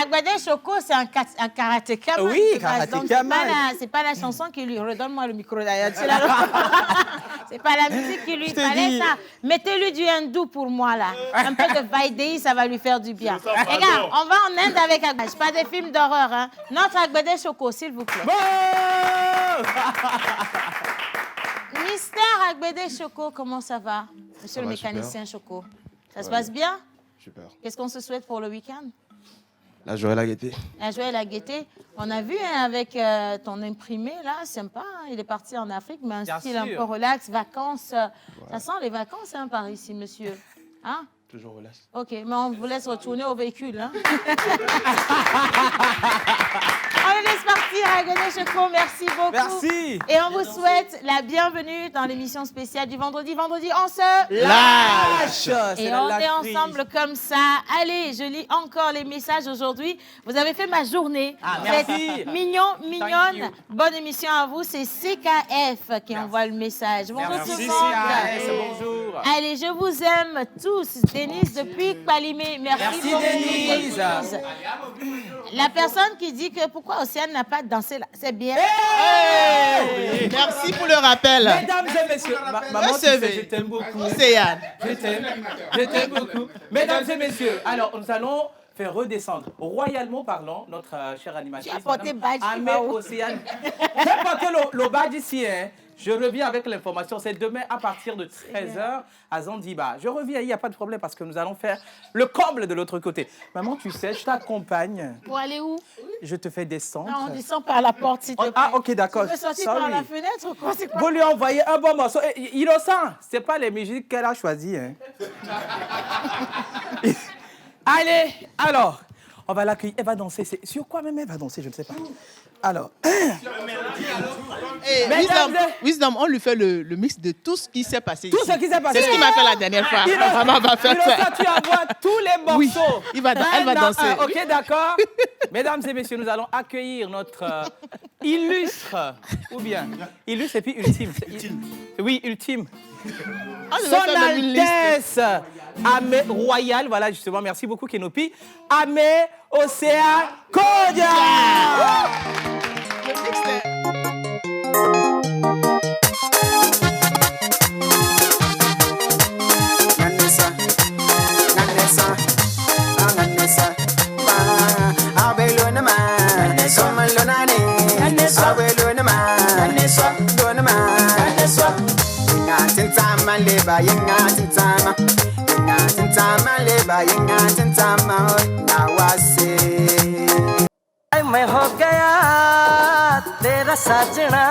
Agbede Choco, c'est un karatéka. Oui, karatéka. C'est pas la chanson qui lui... Redonne-moi le micro d'ailleurs. C'est pas la musique qui lui fallait, ça. Mettez-lui du hindou pour moi, là. Un peu de Vaidei, ça va lui faire du bien. Les gars, on va en Inde avec Agbede. Pas des films d'horreur, hein. Notre Agbede Choco, s'il vous plaît. Mystère Agbede Choco, comment ça va? Monsieur le mécanicien Choco. Ça se passe bien? Super. Qu'est-ce qu'on se souhaite pour le week-end? La joie et la gaieté. La joie et la gaieté. On a vu avec ton imprimé, là, sympa. Il est parti en Afrique, mais un style un peu relax, vacances. Ça sent les vacances par ici, monsieur. Hein? Toujours relax. OK, mais on vous laisse retourner au véhicule. Hein? On les laisse partir, Agbede Choco. Merci beaucoup. Merci. Et on vous souhaite la bienvenue dans l'émission spéciale du vendredi. Vendredi, on se lâche. Et on est ensemble comme ça. Allez, je lis encore les messages aujourd'hui. Vous avez fait ma journée. Merci. Mignonne. Bonne émission à vous. C'est CKF qui envoie le message. Bonjour tout le monde. CKF, bonjour. Allez, je vous aime tous. Denise depuis Palimé. Merci beaucoup, Denise. La personne qui dit que pourquoi Océane n'a pas dansé là, c'est bien. Hey! Merci pour le rappel. Mesdames et messieurs, maman, tu sais, je t'aime beaucoup. Océane. Je t'aime beaucoup. Mesdames et messieurs, alors nous allons faire redescendre, royalement parlant, notre chère animatrice. Tu as porté badge. Amé Océane. J'ai porté le badge ici, hein. Je reviens avec l'information. C'est demain à partir de 13h à Zanzibar. Je reviens, il n'y a pas de problème parce que nous allons faire le comble de l'autre côté. Maman, tu sais, je t'accompagne. Pour aller où? Je te fais descendre. Non, on descend par la porte, s'il te plaît. Ah, ok, d'accord. Tu veux sortir par la fenêtre ou quoi? C'est quoi? Vous lui envoyez un bon morceau. Innocent, ce n'est pas les musiques qu'elle a choisies. Hein. Allez, alors, on va l'accueillir. Elle va danser. Sur quoi même elle va danser? Je ne sais pas. Alors. Wisdom, on lui fait le mix de tout ce qui s'est passé. Tout ce qui s'est passé. C'est ce qu'il m'a fait la dernière fois. Maman va faire ça. Tu envoies tous les morceaux. Oui, elle va danser. Ok, d'accord. Mesdames et messieurs, nous allons accueillir notre illustre, ou bien illustre et puis ultime. Oui, ultime. Son Altesse Amé Royal, voilà justement, merci beaucoup Kenopi. Amé Océane Kodia. मैं हो गया तेरा साजना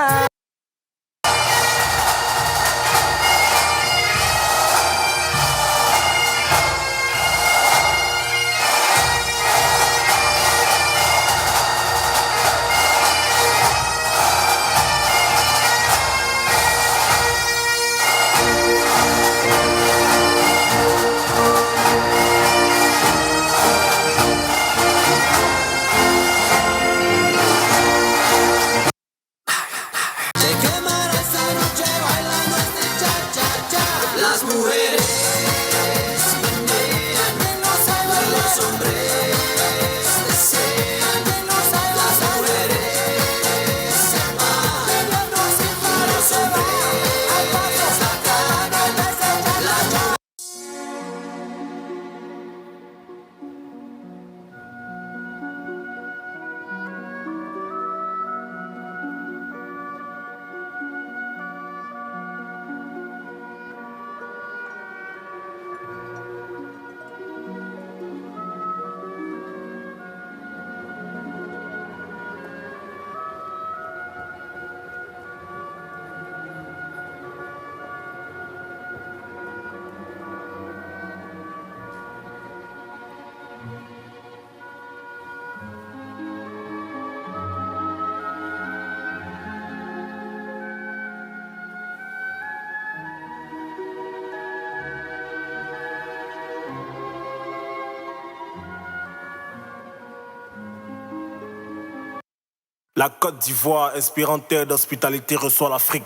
La Côte d'Ivoire, inspirante terre d'hospitalité, reçoit l'Afrique.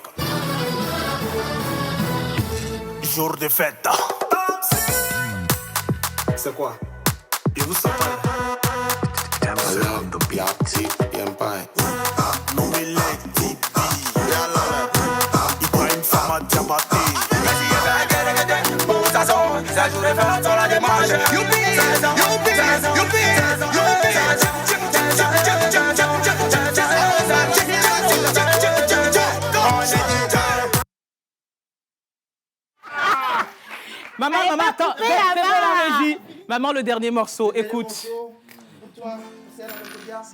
Jour de fête. C'est quoi? Et vous savez? Ibrahim Sama Diabaté. Maman, attends, fais la régie. Maman, le dernier morceau, écoute.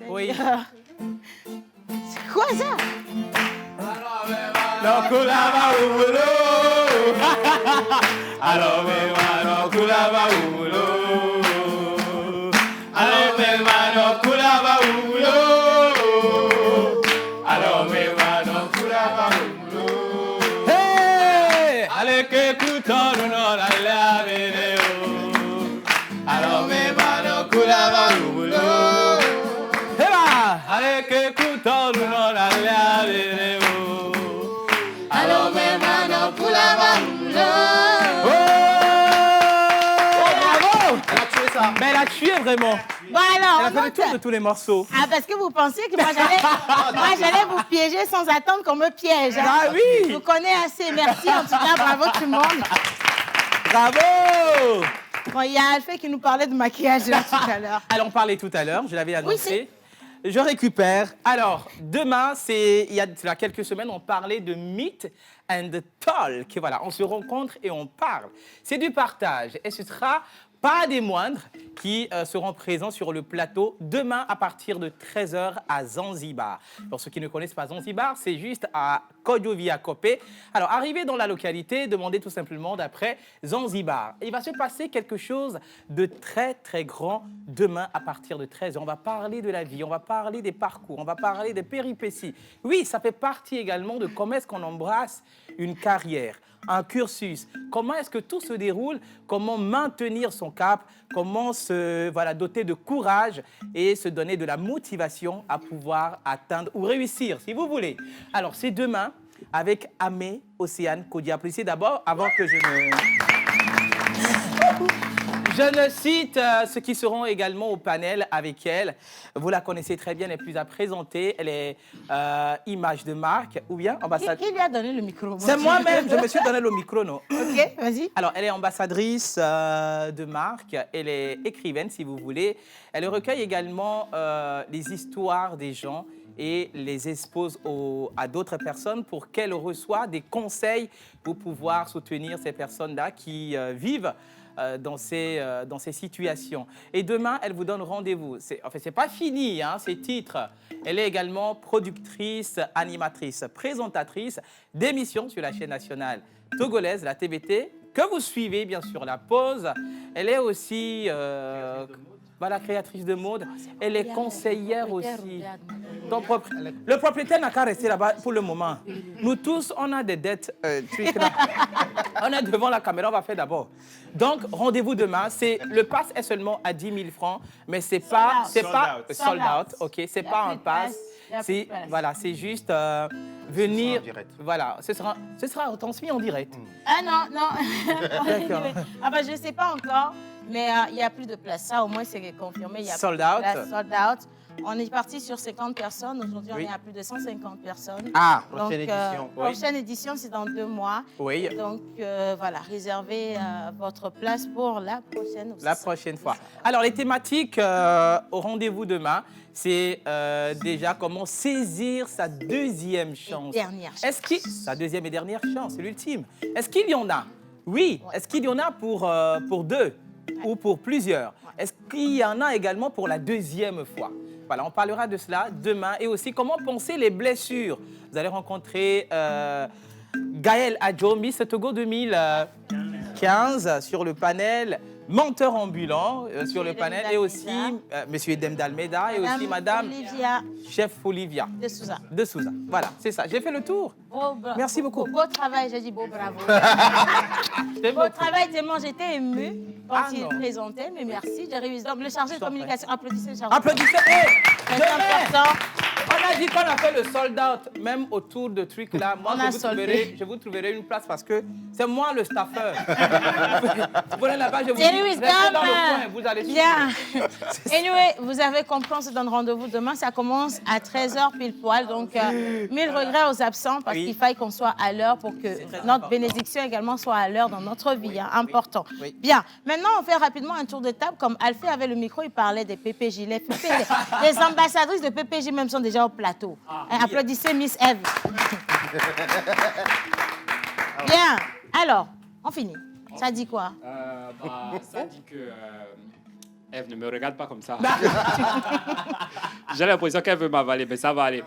Oui. C'est quoi ça? Hey! Allez, que écoutons, nous n'en la vidéo. Alors, mais mano, kulava, ulo. Allez, que écoutons, nous n'en la vidéo. Alors, mais mano, kulava, ulo. Bravo! Elle a tué ça. Mais elle a tué vraiment. Bon alors, elle a fait le tour de tous les morceaux. Ah, parce que vous pensiez que moi j'allais vous piéger sans attendre qu'on me piège. Hein. Ah oui! Je vous connais assez. Merci en tout cas. Bravo tout le monde. Bravo! Bon, il y a Alphée qui nous parlait de maquillage là, tout à l'heure. Alors, on parlait tout à l'heure, je l'avais annoncé. Oui, je récupère. Alors, demain, il y a quelques semaines, on parlait de Meet and Talk. Voilà, on se rencontre et on parle. C'est du partage. Et ce sera pas des moindres qui seront présents sur le plateau demain à partir de 13h à Zanzibar. Pour ceux qui ne connaissent pas Zanzibar, c'est juste à Kodjo-Via-Kopé. Alors, arrivez dans la localité, demandez tout simplement d'après Zanzibar. Il va se passer quelque chose de très, très grand demain à partir de 13h. On va parler de la vie, on va parler des parcours, on va parler des péripéties. Oui, ça fait partie également de comment est-ce qu'on embrasse une carrière, un cursus. Comment est-ce que tout se déroule? Comment maintenir son cap? Comment se doter de courage et se donner de la motivation à pouvoir atteindre ou réussir, si vous voulez. Alors, c'est demain avec Amé Océane Kodia. Appréciez d'abord, avant que je ne cite ceux qui seront également au panel avec elle. Vous la connaissez très bien, elle est plus à présenter. Elle est image de marque ou bien ambassadrice. Qui lui a donné le micro? C'est moi-même, je me suis donné le micro, non? Ok, vas-y. Alors, elle est ambassadrice de marque, elle est écrivaine, si vous voulez. Elle recueille également les histoires des gens et les expose à d'autres personnes pour qu'elle reçoit des conseils pour pouvoir soutenir ces personnes-là qui vivent dans ces situations. Et demain, elle vous donne rendez-vous. C'est pas fini, hein, ces titres. Elle est également productrice, animatrice, présentatrice d'émissions sur la chaîne nationale togolaise, la TVT, que vous suivez, bien sûr, La Pause. Elle est aussi créatrice de mode. Elle est conseillère aussi. Donc, le propriétaire n'a qu'à rester là-bas pour le moment. Nous tous, on a des dettes. On est devant la caméra, on va faire d'abord. Donc, rendez-vous demain. Le pass est seulement à 10 000 francs, mais c'est pas sold out. Ok, c'est pas un pass. C'est juste venir. Voilà, ce sera transmis en direct. Ah non. D'accord. Ah bah, je ne sais pas encore, mais il n'y a plus de place. Ça, au moins, c'est confirmé. Il y a sold plus de out. place, sold out. On est parti sur 50 personnes. Aujourd'hui, on est à plus de 150 personnes. Ah, prochaine édition. Prochaine édition, c'est dans 2 mois. Oui. Donc, réservez votre place pour la prochaine aussi. La prochaine fois. Alors, les thématiques au rendez-vous demain, c'est déjà comment saisir sa deuxième chance. Dernière chance. Sa deuxième et dernière chance, c'est l'ultime. Est-ce qu'il y en a? Oui. Ouais. Est-ce qu'il y en a pour 2 ou pour plusieurs? Est-ce qu'il y en a également pour la deuxième fois? Voilà, on parlera de cela demain. Et aussi, comment penser les blessures. Vous allez rencontrer Gaël Adjo, Miss Togo 2015 sur le panel. Menteur ambulant sur le panel. Et aussi Monsieur Edem d'Almeida et aussi Madame Chef Olivia. De Souza. Voilà, c'est ça. J'ai fait le tour. Merci beaucoup. Beau travail, j'ai dit beau bravo. Beau travail, tellement j'étais émue quand il présentait, mais merci. J'ai réussi. Donc, le chargé de communication, applaudissez le chargé. Applaudissez. C'est important. On a dit qu'on a fait le sold out, même autour de trucs là. Moi, je vous trouverai une place parce que c'est moi le staffeur. Vous venez là-bas, je vous dis, restez dans le coin, vous allez suivre. Bien. Anyway, vous avez compris, on se donne rendez-vous demain. Ça commence à 13h pile poil. Donc, 1000 regrets aux absents parce qu'il faille qu'on soit à l'heure pour que notre bénédiction également soit à l'heure dans notre vie. Hein, important. Oui. Bien. Maintenant, on fait rapidement un tour de table. Comme Alphée avait le micro, il parlait des PPJ. Les ambassadrices de PPJ même sont déjà au plateau. Applaudissez Miss Eve. Bien. Alors, on finit. Ça dit quoi? Ça dit que... Eve, ne me regarde pas comme ça. J'ai l'impression qu'elle veut m'avaler, mais ça va aller.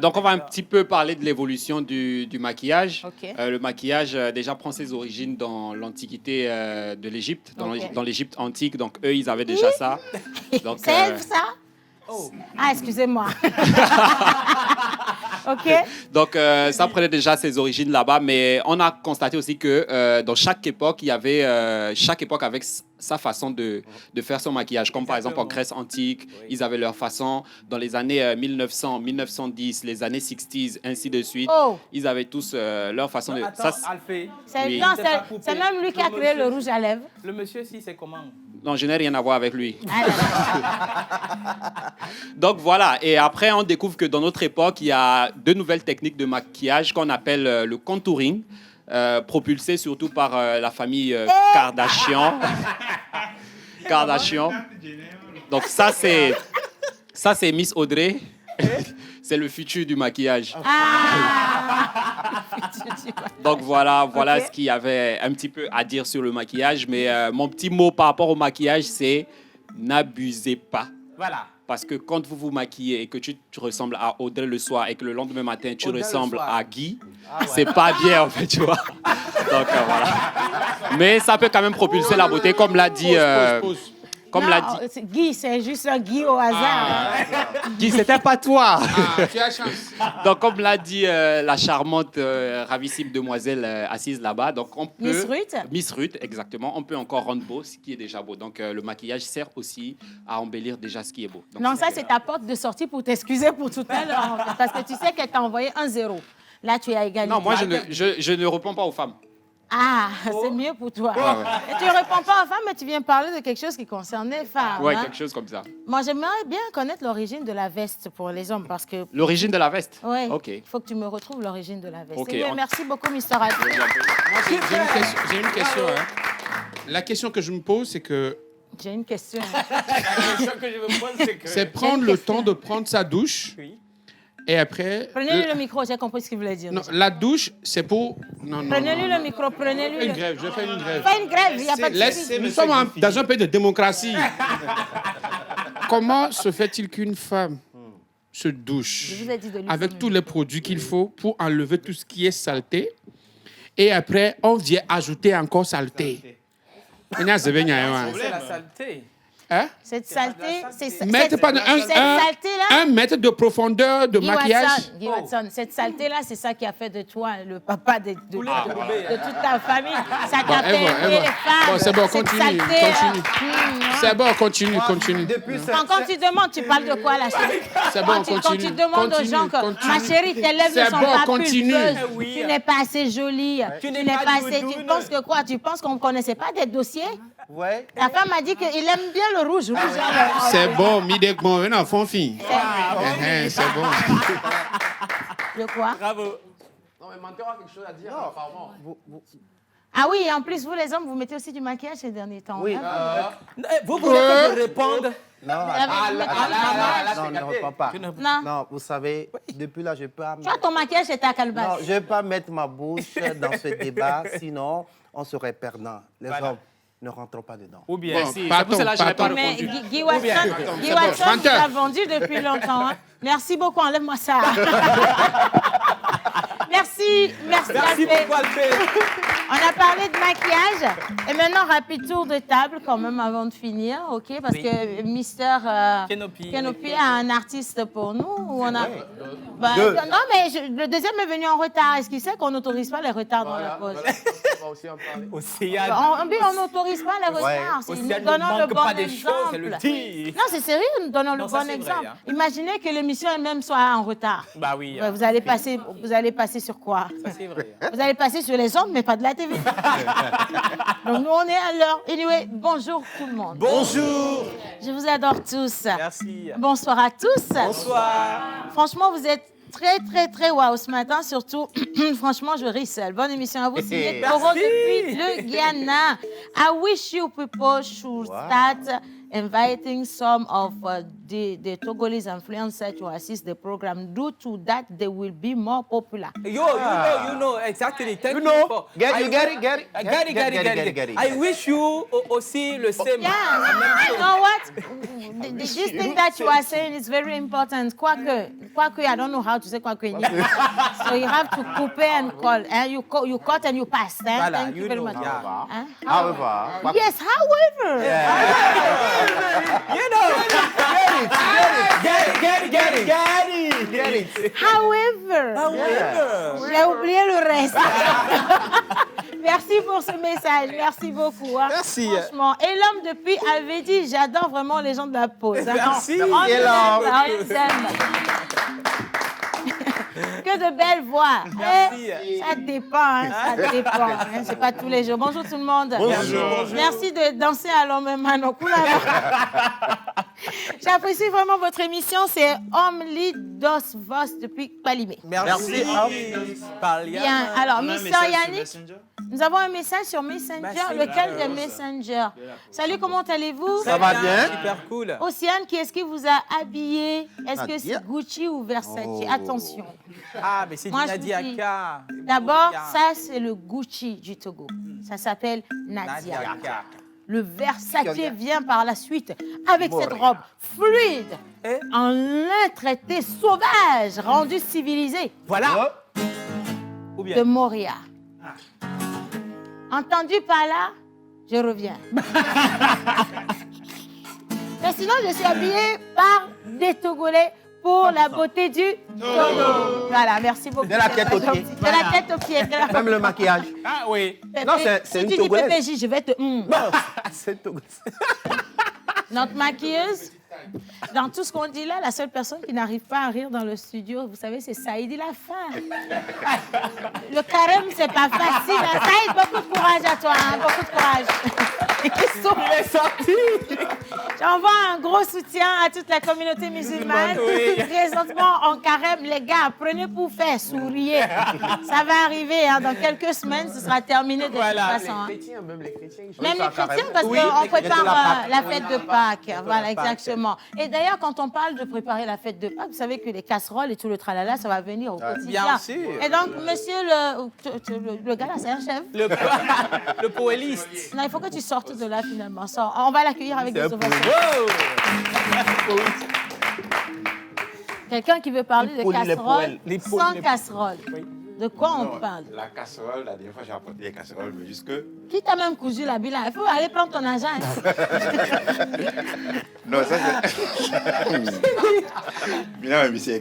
Donc, on va un petit peu parler de l'évolution du maquillage. Okay. Le maquillage, déjà, prend ses origines dans l'Antiquité de l'Égypte, dans l'Égypte antique. Donc, eux, ils avaient déjà ça. C'est ça? Ah, excusez-moi. OK. Donc, ça prenait déjà ses origines là-bas, mais on a constaté aussi que dans chaque époque, il y avait chaque époque avec sa façon de faire son maquillage. Comme par exemple en Grèce antique, ils avaient leur façon. Dans les années 1900, 1910, les années 60s, ainsi de suite, ils avaient tous leur façon de... Attends, Alphée. Oui. Non, c'est même lui qui a créé le rouge à lèvres. Le monsieur, si, c'est comment? Non, je n'ai rien à voir avec lui. Donc voilà, et après on découvre que dans notre époque, il y a deux nouvelles techniques de maquillage qu'on appelle le contouring, propulsé surtout par la famille Kardashian. Kardashian. Donc ça c'est Miss Audrey. C'est le futur du maquillage. Donc voilà ce qu'il y avait un petit peu à dire sur le maquillage. Mais mon petit mot par rapport au maquillage, c'est n'abusez pas. Voilà. Parce que quand vous vous maquillez et que tu ressembles à Audrey le soir et que le lendemain matin, tu ressembles à Guy, c'est pas bien, en fait, tu vois. Donc, voilà. Mais ça peut quand même propulser la beauté, comme l'a dit... Comme l'a dit... Guy, c'est juste un Guy au hasard. Guy, c'était pas toi. Tu as chance. Donc, comme l'a dit la charmante, ravissime demoiselle assise là-bas, donc on peut... Miss Ruth. Miss Ruth, exactement. On peut encore rendre beau ce qui est déjà beau. Donc, le maquillage sert aussi à embellir déjà ce qui est beau. Donc, non, ça, c'est ta porte de sortie pour t'excuser pour tout à l'heure. Parce que tu sais qu'elle t'a envoyé 1-0. Là, tu as égalité. Non, moi, je ne réponds pas aux femmes. Ah, c'est mieux pour toi. Et tu ne réponds pas aux femmes, mais tu viens parler de quelque chose qui concerne les femmes. Oui, hein? quelque chose comme ça. Moi, j'aimerais bien connaître l'origine de la veste pour les hommes parce que... L'origine de la veste? Oui. OK. Il faut que tu me retrouves l'origine de la veste. Okay, merci beaucoup, Mr. Alphée. J'ai une question. La question que je me pose, c'est que... J'ai une question. La question que je me pose, c'est que... C'est prendre le temps de prendre sa douche. Oui. Et après... Prenez-lui le micro, j'ai compris ce qu'il voulait dire. Non, la douche, c'est pour... Non, prenez-lui le micro, prenez-lui une grève, je fais une grève. Fais une grève, il n'y a pas de souci. Nous sommes dans un pays de démocratie. Comment se fait-il qu'une femme se douche Je vous ai dit de lui avec tous les produits qu'il faut pour enlever tout ce qui est saleté et après, on vient ajouter encore saleté. C'est la saleté. Hein? Cette saleté, c'est ça. Cette saleté-là, 1 mètre de profondeur de maquillage. Guy Watson, cette saleté-là, c'est ça qui a fait de toi le papa de toute ta famille. Ça t'a permis les femmes. Bon, c'est bon, continue. C'est bon, continue. Quand tu demandes, tu parles de quoi, la chérie? C'est bon, continue. Quand tu demandes aux gens que, ma chérie, tes lèvres ne sont pas pulpeuses, tu n'es pas assez jolie, tu n'es pas assez... Tu penses que quoi? Tu penses qu'on ne connaissait pas des dossiers? Ouais. La femme a dit qu'il aime bien le rouge. C'est bon, Midek-bon, un enfant fille. C'est bon. De quoi? Bravo. Non, mais Manté aura quelque chose à dire, apparemment. Ah oui, et en plus, vous les hommes, vous mettez aussi du maquillage ces derniers temps. Oui. Hein? Vous voulez que je réponde? Non, non, ne reprends pas. Non, vous savez, depuis là, je peux... Toi, ton maquillage, c'est ta calebasse. Non, je ne vais pas mettre ma bouche dans ce débat, sinon on serait perdant. Les hommes ne rentrent pas dedans. Ou bien, c'est pour cela que je n'ai pas répondu. Mais Guy Watson, tu l'as vendu depuis longtemps. Hein? Merci beaucoup, enlève-moi ça. Merci beaucoup, Alphée. On a parlé de maquillage. Et maintenant, rapide tour de table quand même avant de finir, OK? Parce que Mister Kenopi a un artiste pour nous. Ou on a... Non, mais le deuxième est venu en retard. Est-ce qu'il sait qu'on n'autorise pas les retards dans la pause? va aussi en parler. Océane. On n'autorise pas les retards. Nous Océane donnons ne le manque bon pas des choses, elle le exemple. dit. Non, c'est sérieux, nous donnons Non, le ça, bon c'est vrai, exemple. hein. Imaginez que l'émission elle-même soit en retard. Bah oui. Ouais, vous allez passer sur quoi? Ça, c'est vrai. Vous allez passer sur les ondes, mais pas de la TV. Donc nous, on est à l'heure. Anyway, bonjour tout le monde. Bonjour. Je vous adore tous. Merci. Bonsoir à tous. Bonsoir. Franchement, vous êtes très waouh ce matin, surtout. Franchement, je ris seule. Bonne émission à vous. Signé Toro depuis le Ghana. I wish you people should start inviting some of the Togolese influencers to assist the program. Due to that, they will be more popular. You know, exactly. Thank you. For, Get it. I wish you aussi le same. Yeah, you know what? This thing that you are saying is very important. Quoique, I don't know how to say quoique in English. So you have to coupe and call. You cut and you pass. Voilà, Thank you very much. Yeah. However. Yes, however. You know. Get it. However. J'ai oublié le reste. Merci pour ce message. Merci beaucoup. Hein. Merci. Franchement. Et l'homme depuis avait dit, j'adore vraiment les gens de la pause. Hein. Merci. On les aime. Que de belles voix. Merci. Ça dépend, hein, ça dépend. Hein, c'est pas tous les jours. Bonjour tout le monde. Bonjour. Merci de danser à l'homme Manokula. J'apprécie vraiment votre émission. C'est Homly Dos Vos depuis Palimé. Merci. Bien. Alors, Mister Yannick, nous avons un message sur Messenger. Lequel des Messenger? Salut, comment allez-vous? Ça va bien? Super cool. Océane, qui est-ce qui vous a habillé? Est-ce que c'est Gucci ou Versace? Attention. Ah, mais c'est Moi, Nadia je vous dis, Ka. d'abord, ça, c'est le Gucci du Togo. Ça s'appelle Nadia. Le Versace vient par la suite avec cette robe fluide, en lin traité sauvage, rendu civilisé. Voilà. Ou bien. De Moria. Entendu par là, je reviens. Mais sinon, je suis habillée par des Togolais pour la beauté du Togo. Voilà, merci beaucoup. De la tête aux pieds. De la tête aux pieds. Même le maquillage. Ah oui. Non, c'est une Si tu dis Togolaise. PPJ, je vais te... C'est une Togolaise. Notre maquilleuse, dans tout ce qu'on dit là, la seule personne qui n'arrive pas à rire dans le studio, vous savez, c'est Saïdi la fin. Le carême, c'est pas facile. Hein. Saïd, beaucoup de courage à toi, hein, beaucoup de courage. Il est sorti. J'envoie un gros soutien à toute la communauté musulmane. Oui. Présentement, en carême, les gars, prenez pour faire sourire. Ça va arriver, hein, dans quelques semaines, ce sera terminé de toute façon. Hein. Même les chrétiens. Même les chrétiens, parce Oui, qu'on les prépare la fête de Pâques. Pâques. Voilà, exactement. Et d'ailleurs, quand on parle de préparer la fête de Pâques, vous savez que les casseroles et tout le tralala, ça va venir au quotidien. Bien sûr. Et donc, monsieur le gars là, c'est un chef. Le poéliste. Non, il faut que tu sortes de là finalement. On va l'accueillir avec des ovations. Wow. Quelqu'un qui veut parler de casserole Les sans casserole. De quoi on parle? La casserole, la dernière fois j'ai apporté les casseroles, mais juste que... Qui t'a même cousu la bille là? Il faut aller prendre ton argent. Non, ça c'est... Bien, mais c'est...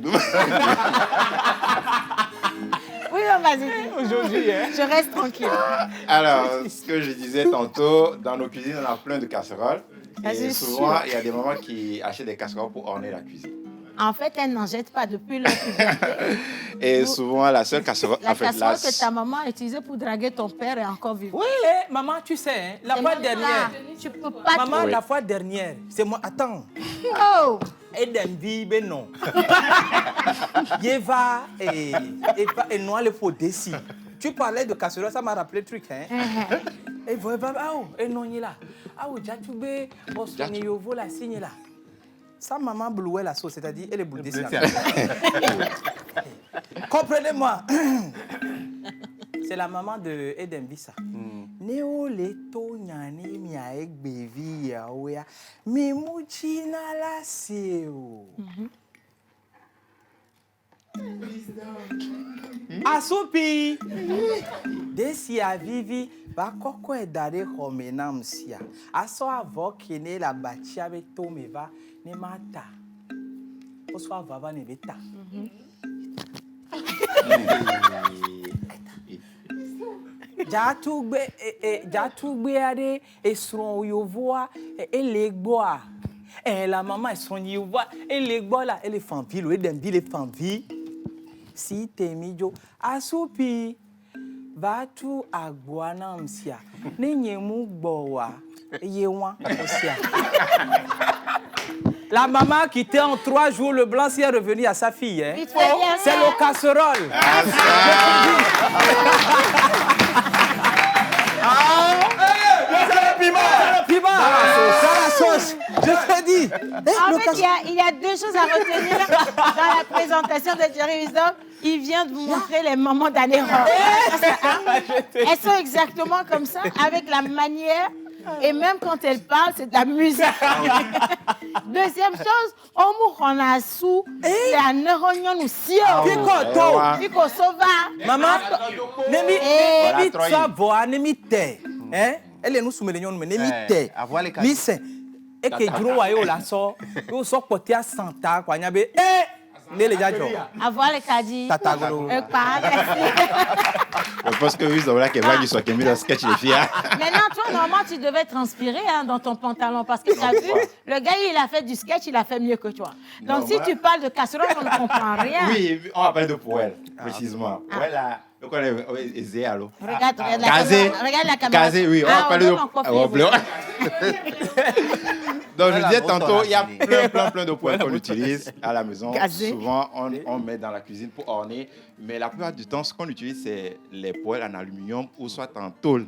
Oui, vas-y. Aujourd'hui, hein. Je reste tranquille. Alors, ce que je disais tantôt, dans nos cuisines, on a plein de casseroles. Ah, Et c'est souvent, sûr. il y a des mamans qui achètent des casseroles pour orner la cuisine. En fait, elle n'en jette pas depuis leur puberté. Et souvent, la seule casserole... La en fait, casserole que ta maman a utilisée pour draguer ton père est encore vivante. Oui, maman, tu sais, hein, la C'est fois même dernière. pas- Tu peux pas... Maman, te- la fois dernière, c'est moi. Attends. Oh! Edembi, ben non. Yeva et Noir le faux décis. Tu parlais de casserole, ça m'a rappelé le truc. Hein? Et vous voyez, et non, il est là. Ah oui, Jatoubé, Boston, Yovo, la signe là. Ça, maman blouait la sauce, c'est-à-dire, elle est boule dessus. Comprenez-moi. C'est la maman de Eden Vissa. Néo leto nyani mia egbevi ya oya. Mimuchi na la seo. Asupi. Desi a vivi ba koko edare homenam sia. Aso avokene la bachia beto meva ne mata. Oso avava ne beta. Jatugbe ade esron yovoa ele gboa. La maman esron yovoa ele gbola ele fanvi lo edem bi le fanvi. Si temijo asupi Batu agboana msia. Nenye mu gbowa yewa osia. La maman qui était en 3 jours, le blanc est revenu à sa fille. Hein? C'est le casserole. C'est le piment. C'est la sauce. Je te dis. En fait, il y a 2 choses à retenir dans la présentation de Jerry Wisdom. Il vient de vous montrer les moments d'Anéron. Elles sont exactement comme ça, avec la manière. Et même quand elle parle, c'est de la musique. Deuxième chose, on a sous la neuronia nous sio. Pico sova. Maman, nemi ça voix nemi te. Hein? Elle est nous soumet les gens mais nemi te. Listen. Et que duro wa yo la so, yo so porter à Santa kwa nyabe. Avoir les caddies. Je pense que oui, là, qu'il va soit mis le sketch les filles. Maintenant, toi, normalement, tu devais transpirer dans ton pantalon parce que tu as vu, le gars, il a fait du sketch, il a fait mieux que toi. Donc, non, si tu parles de casserole, on ne comprend rien. Oui, on va parler de poêle, précisément. Poêle, donc on est aisé, allô. Regarde la caméra. Casé, oui, on va parler de. Donc, je disais tantôt, il y a plein de poêles qu'on utilise à la maison. Souvent, on met dans la cuisine pour orner. Mais la plupart du temps, ce qu'on utilise, c'est les poêles en aluminium ou soit en tôle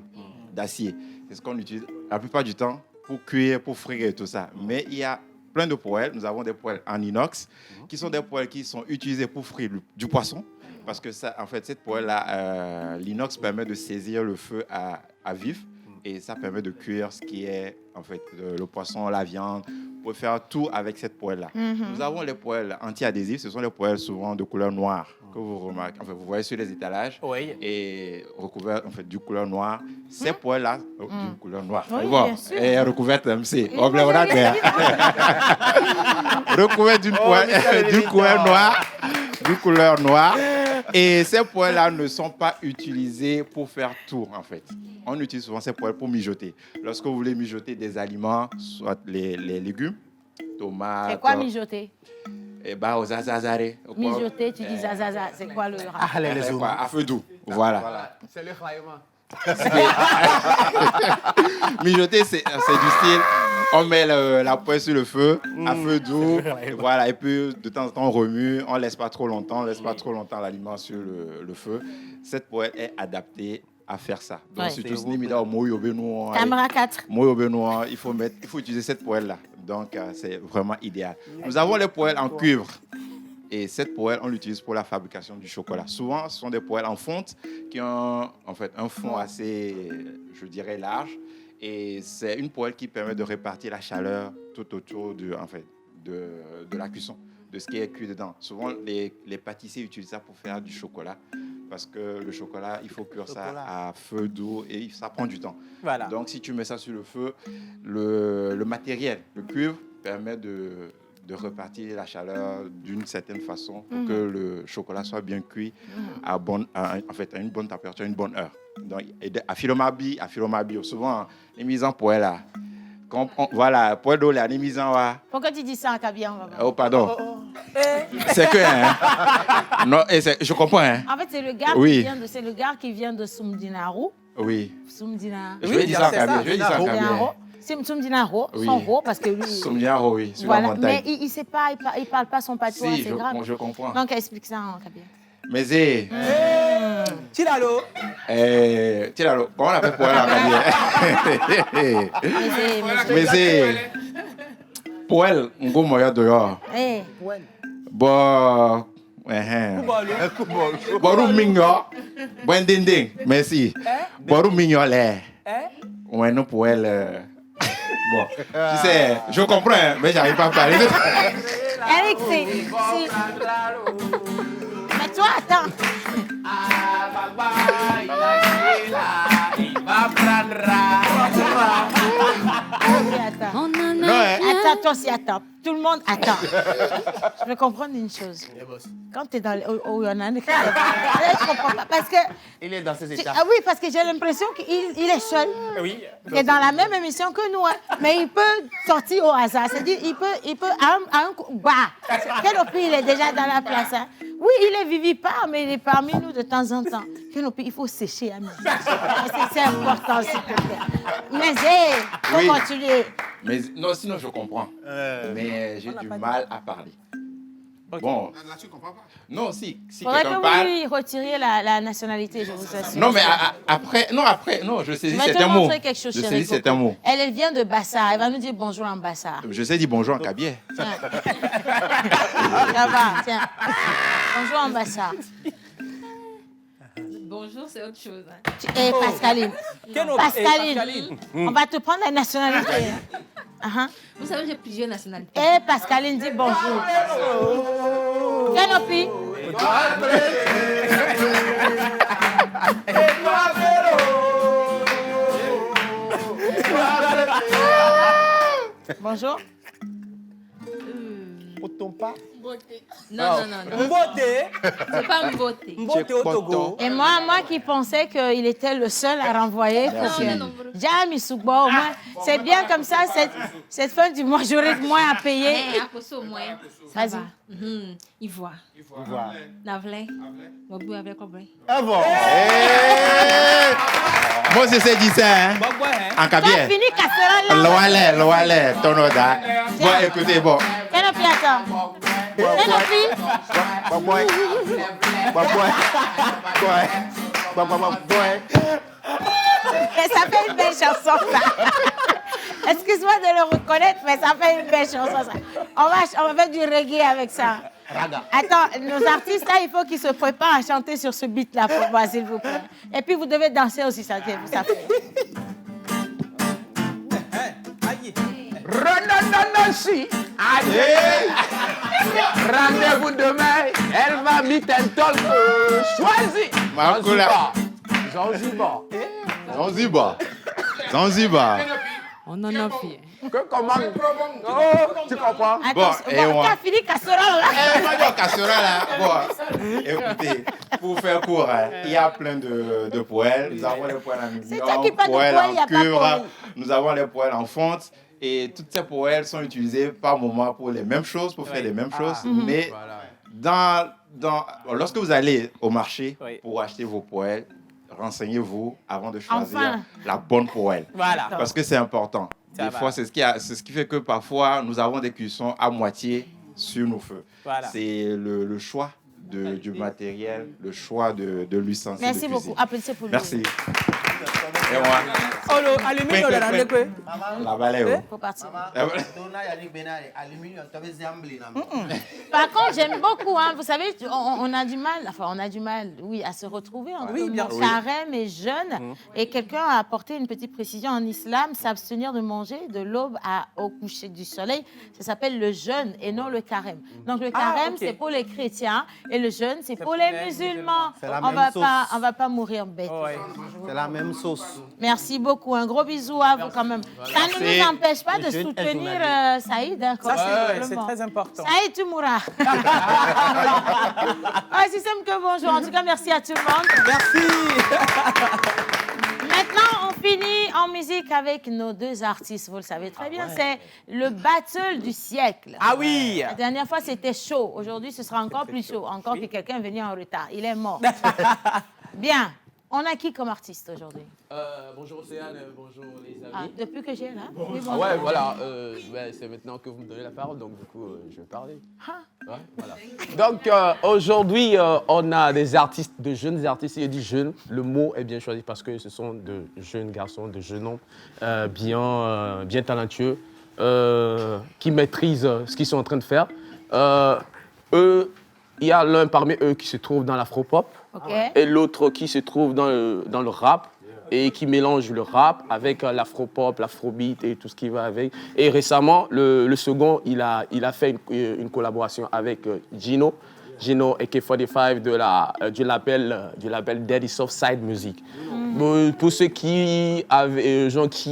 d'acier. C'est ce qu'on utilise la plupart du temps pour cuire, pour frire et tout ça. Mais il y a plein de poêles. Nous avons des poêles en inox qui sont des poêles qui sont utilisées pour frire du poisson. Parce que ça, en fait, cette poêle-là, l'inox permet de saisir le feu à vif. Et ça permet de cuire ce qui est, en fait, le poisson, la viande. Vous pouvez faire tout avec cette poêle-là. Nous avons les poêles anti-adhésifs. Ce sont les poêles souvent de couleur noire que vous remarquez. Enfin, vous voyez sur les étalages. Oui. Et recouvertes, en fait, du couleur noire. Ces poêles-là, d'une couleur noire. Oui, bon, bien sûr. et recouvertes MC. Recouvertes d'une couleur noire. Et ces poêles-là ne sont pas utilisées pour faire tout, en fait. On utilise souvent ces poêles pour mijoter. Lorsque vous voulez mijoter des aliments, soit les légumes, tomates... C'est quoi mijoter? Eh bien, aux zazazarés. Mijoter, tu dis zazaza. C'est quoi le rapport? À feu doux. Voilà. C'est le faillement. Mijoter, c'est du style... On met la poêle sur le feu, à feu doux, voilà, et puis de temps en temps on remue, on ne laisse pas trop longtemps, l'aliment sur le feu. Cette poêle est adaptée à faire ça. Donc, surtout si Caméra 4. Il faut utiliser cette poêle-là. Donc, c'est vraiment idéal. Nous avons les poêles en cuivre. Et cette poêle, on l'utilise pour la fabrication du chocolat. Souvent, ce sont des poêles en fonte qui ont en fait un fond assez, je dirais, large. Et c'est une poêle qui permet de répartir la chaleur tout autour de la cuisson, de ce qui est cuit dedans. Souvent, les pâtissiers utilisent ça pour faire du chocolat. Parce que le chocolat, il faut cuire ça à feu doux et ça prend du temps. Voilà. Donc, si tu mets ça sur le feu, le matériel, le cuivre, permet de repartir la chaleur d'une certaine façon pour que le chocolat soit bien cuit à une bonne température, une bonne heure. Donc, à Philomabi, souvent, les mises en poêle là. Voilà, poêle d'eau là, les mises en là. Pourquoi tu dis ça en Kabia? Oh, pardon. C'est que, hein. Non, je comprends, hein. En fait, c'est le gars qui vient de Soumdinaro. Oui. Soumdinaro. Je vais dire ça en Kabia. C'est Soumdinaro, son ro, parce que lui... Soumdinaro, oui, sur la montagne. Mais il sait pas, il parle pas son patois, c'est grave. Je comprends. Donc, explique ça en Kabia. Mais Tilalo. Comment on appelle poêle en Kabia? Mais poêle, on go moya dehors. Bon, Boru mignon, bon dinding, merci. Boru mignon là. Ouais, non poêle. Bon, tu sais, je comprends, mais j'arrive pas à parler. Eric, c'est... Mais toi, attends. toi aussi, attends. Tout le monde attend. Je veux comprendre une chose. Quand tu es dans... Oh, il y en a un qui... Je comprends pas, parce que... Il est dans ses états. Ah oui, parce que j'ai l'impression qu'il est seul. Oui. Il est dans la même émission que nous, hein. Mais il peut sortir au hasard. C'est-à-dire, il peut à un coup... Bah! Kenopi, il est déjà dans la place, hein. Oui, il est vivipare, mais il est parmi nous de temps en temps. Kenopi, il faut sécher, ami. C'est important, s'il te plaît. Mais, faut Oui. continuer. Mais non, sinon je comprends. Mais j'ai du mal à parler. Bon. Là, tu comprends pas. Non, si Faudrait quelqu'un que parle. vous lui retiriez la nationalité, je vous assure. Non, mais après, je Je saisis vais te certains mots. montrer quelque chose, Je chérie saisis certains Coco. mots. Elle vient de Bassar. Elle va nous dire bonjour en Bassar. Je sais dire bonjour en cabier. Ça va, tiens. Bonjour en Bassar. Bonjour, c'est autre chose. Et Pascaline. Kenopi, Pascaline, Pascaline. on va te prendre la nationalité. Vous savez, j'ai plusieurs nationalités. Et Pascaline dit bonjour. Kenopi. Bonjour. Otompa. Non. Mbote. C'est pas Mbote. Mbote au Togo. Et moi qui pensais qu'il était le seul à renvoyer. Jami Sougbo, au moins, c'est bien comme ça, cette fin du mois, j'aurai moins à payer. À cause au moins. Vas-y. Ivoire. Navlin. Mobu avec Obré. Ah bon? Moi, c'est ça, dit ça, hein? En cabier. T'as fini casserole là? Loale, Tonoda. Bon, écoutez, bon. Kenopi, attends. Kenopi. Et ça fait une belle chanson, ça. Excuse-moi de le reconnaître, mais ça fait une belle chanson, ça. On va faire du reggae avec ça. Attends, nos artistes, là, il faut qu'ils se préparent à chanter sur ce beat-là pour moi, s'il vous plaît. Et puis, vous devez danser aussi, ça fait. Redondancy. Allez. Rendez-vous demain. Elle va meet and talk. Choisis. Zanzibar. On en a fait. Comment? Oh, tu comprends? Attends, t'as fini casserole, là? Casserole, là. Bon, écoutez, pour faire court, hein, il y a plein de poêles. Nous avons les poêles en C'est toi qui parles de poêles poêles, il n'y a en pas cuivre. poêle. Nous avons les poêles en fonte. Et toutes ces poêles sont utilisées par moment pour les mêmes choses, pour faire les mêmes choses. Mais lorsque vous allez au marché pour acheter vos poêles, renseignez-vous avant de choisir la bonne poêle. Voilà. Parce que c'est important. Des fois, c'est ce qui fait que parfois, nous avons des cuissons à moitié sur nos feux. Voilà. C'est le choix du matériel, le choix de l'ustensile. Merci de cuisine. beaucoup. Applaudissez pour lui. Merci. Et moi. Oh, le aluminium, là, dans le coin. La balai. Faut partir. Mm-mm. Par contre, j'aime beaucoup, hein, vous savez, on a du mal, oui, à se retrouver entre carême et jeûne. Et quelqu'un a apporté une petite précision en islam, s'abstenir de manger de l'aube au coucher du soleil. Ça s'appelle le jeûne et non le carême. Donc le carême, c'est pour les chrétiens et le jeûne, c'est pour les musulmans. On va pas mourir bête. C'est la même sauce. Merci beaucoup. Un gros bisou à vous quand même. Ça ne nous empêche pas de soutenir Saïd. Hein, C'est très important. Saïd, tu mourras. Si c'est que bonjour. En tout cas, merci à tout le monde. Merci. Maintenant, on finit en musique avec nos deux artistes. Vous le savez très bien, c'est le battle du siècle. Ah oui. La dernière fois, c'était chaud. Aujourd'hui, ce sera encore plus chaud. Encore que quelqu'un est venu en retard. Il est mort. Bien. On a qui comme artiste aujourd'hui? Bonjour Océane, bonjour les amis. Depuis que j'ai là? Oui, Ah ouais, voilà. C'est maintenant que vous me donnez la parole, donc du coup, je vais parler. Ouais, voilà. Donc aujourd'hui, on a des artistes, de jeunes artistes. Il dit jeunes. Le mot est bien choisi parce que ce sont de jeunes garçons, de jeunes hommes bien talentueux, qui maîtrisent ce qu'ils sont en train de faire. Il y a l'un parmi eux qui se trouve dans l'afro-pop. Okay. Et l'autre qui se trouve dans le rap et qui mélange le rap avec l'afro-pop, l'afrobeat et tout ce qui va avec. Et récemment, le second, il a fait une collaboration avec Gino AK45 du label Daddy Soft Side Music. Pour ceux qui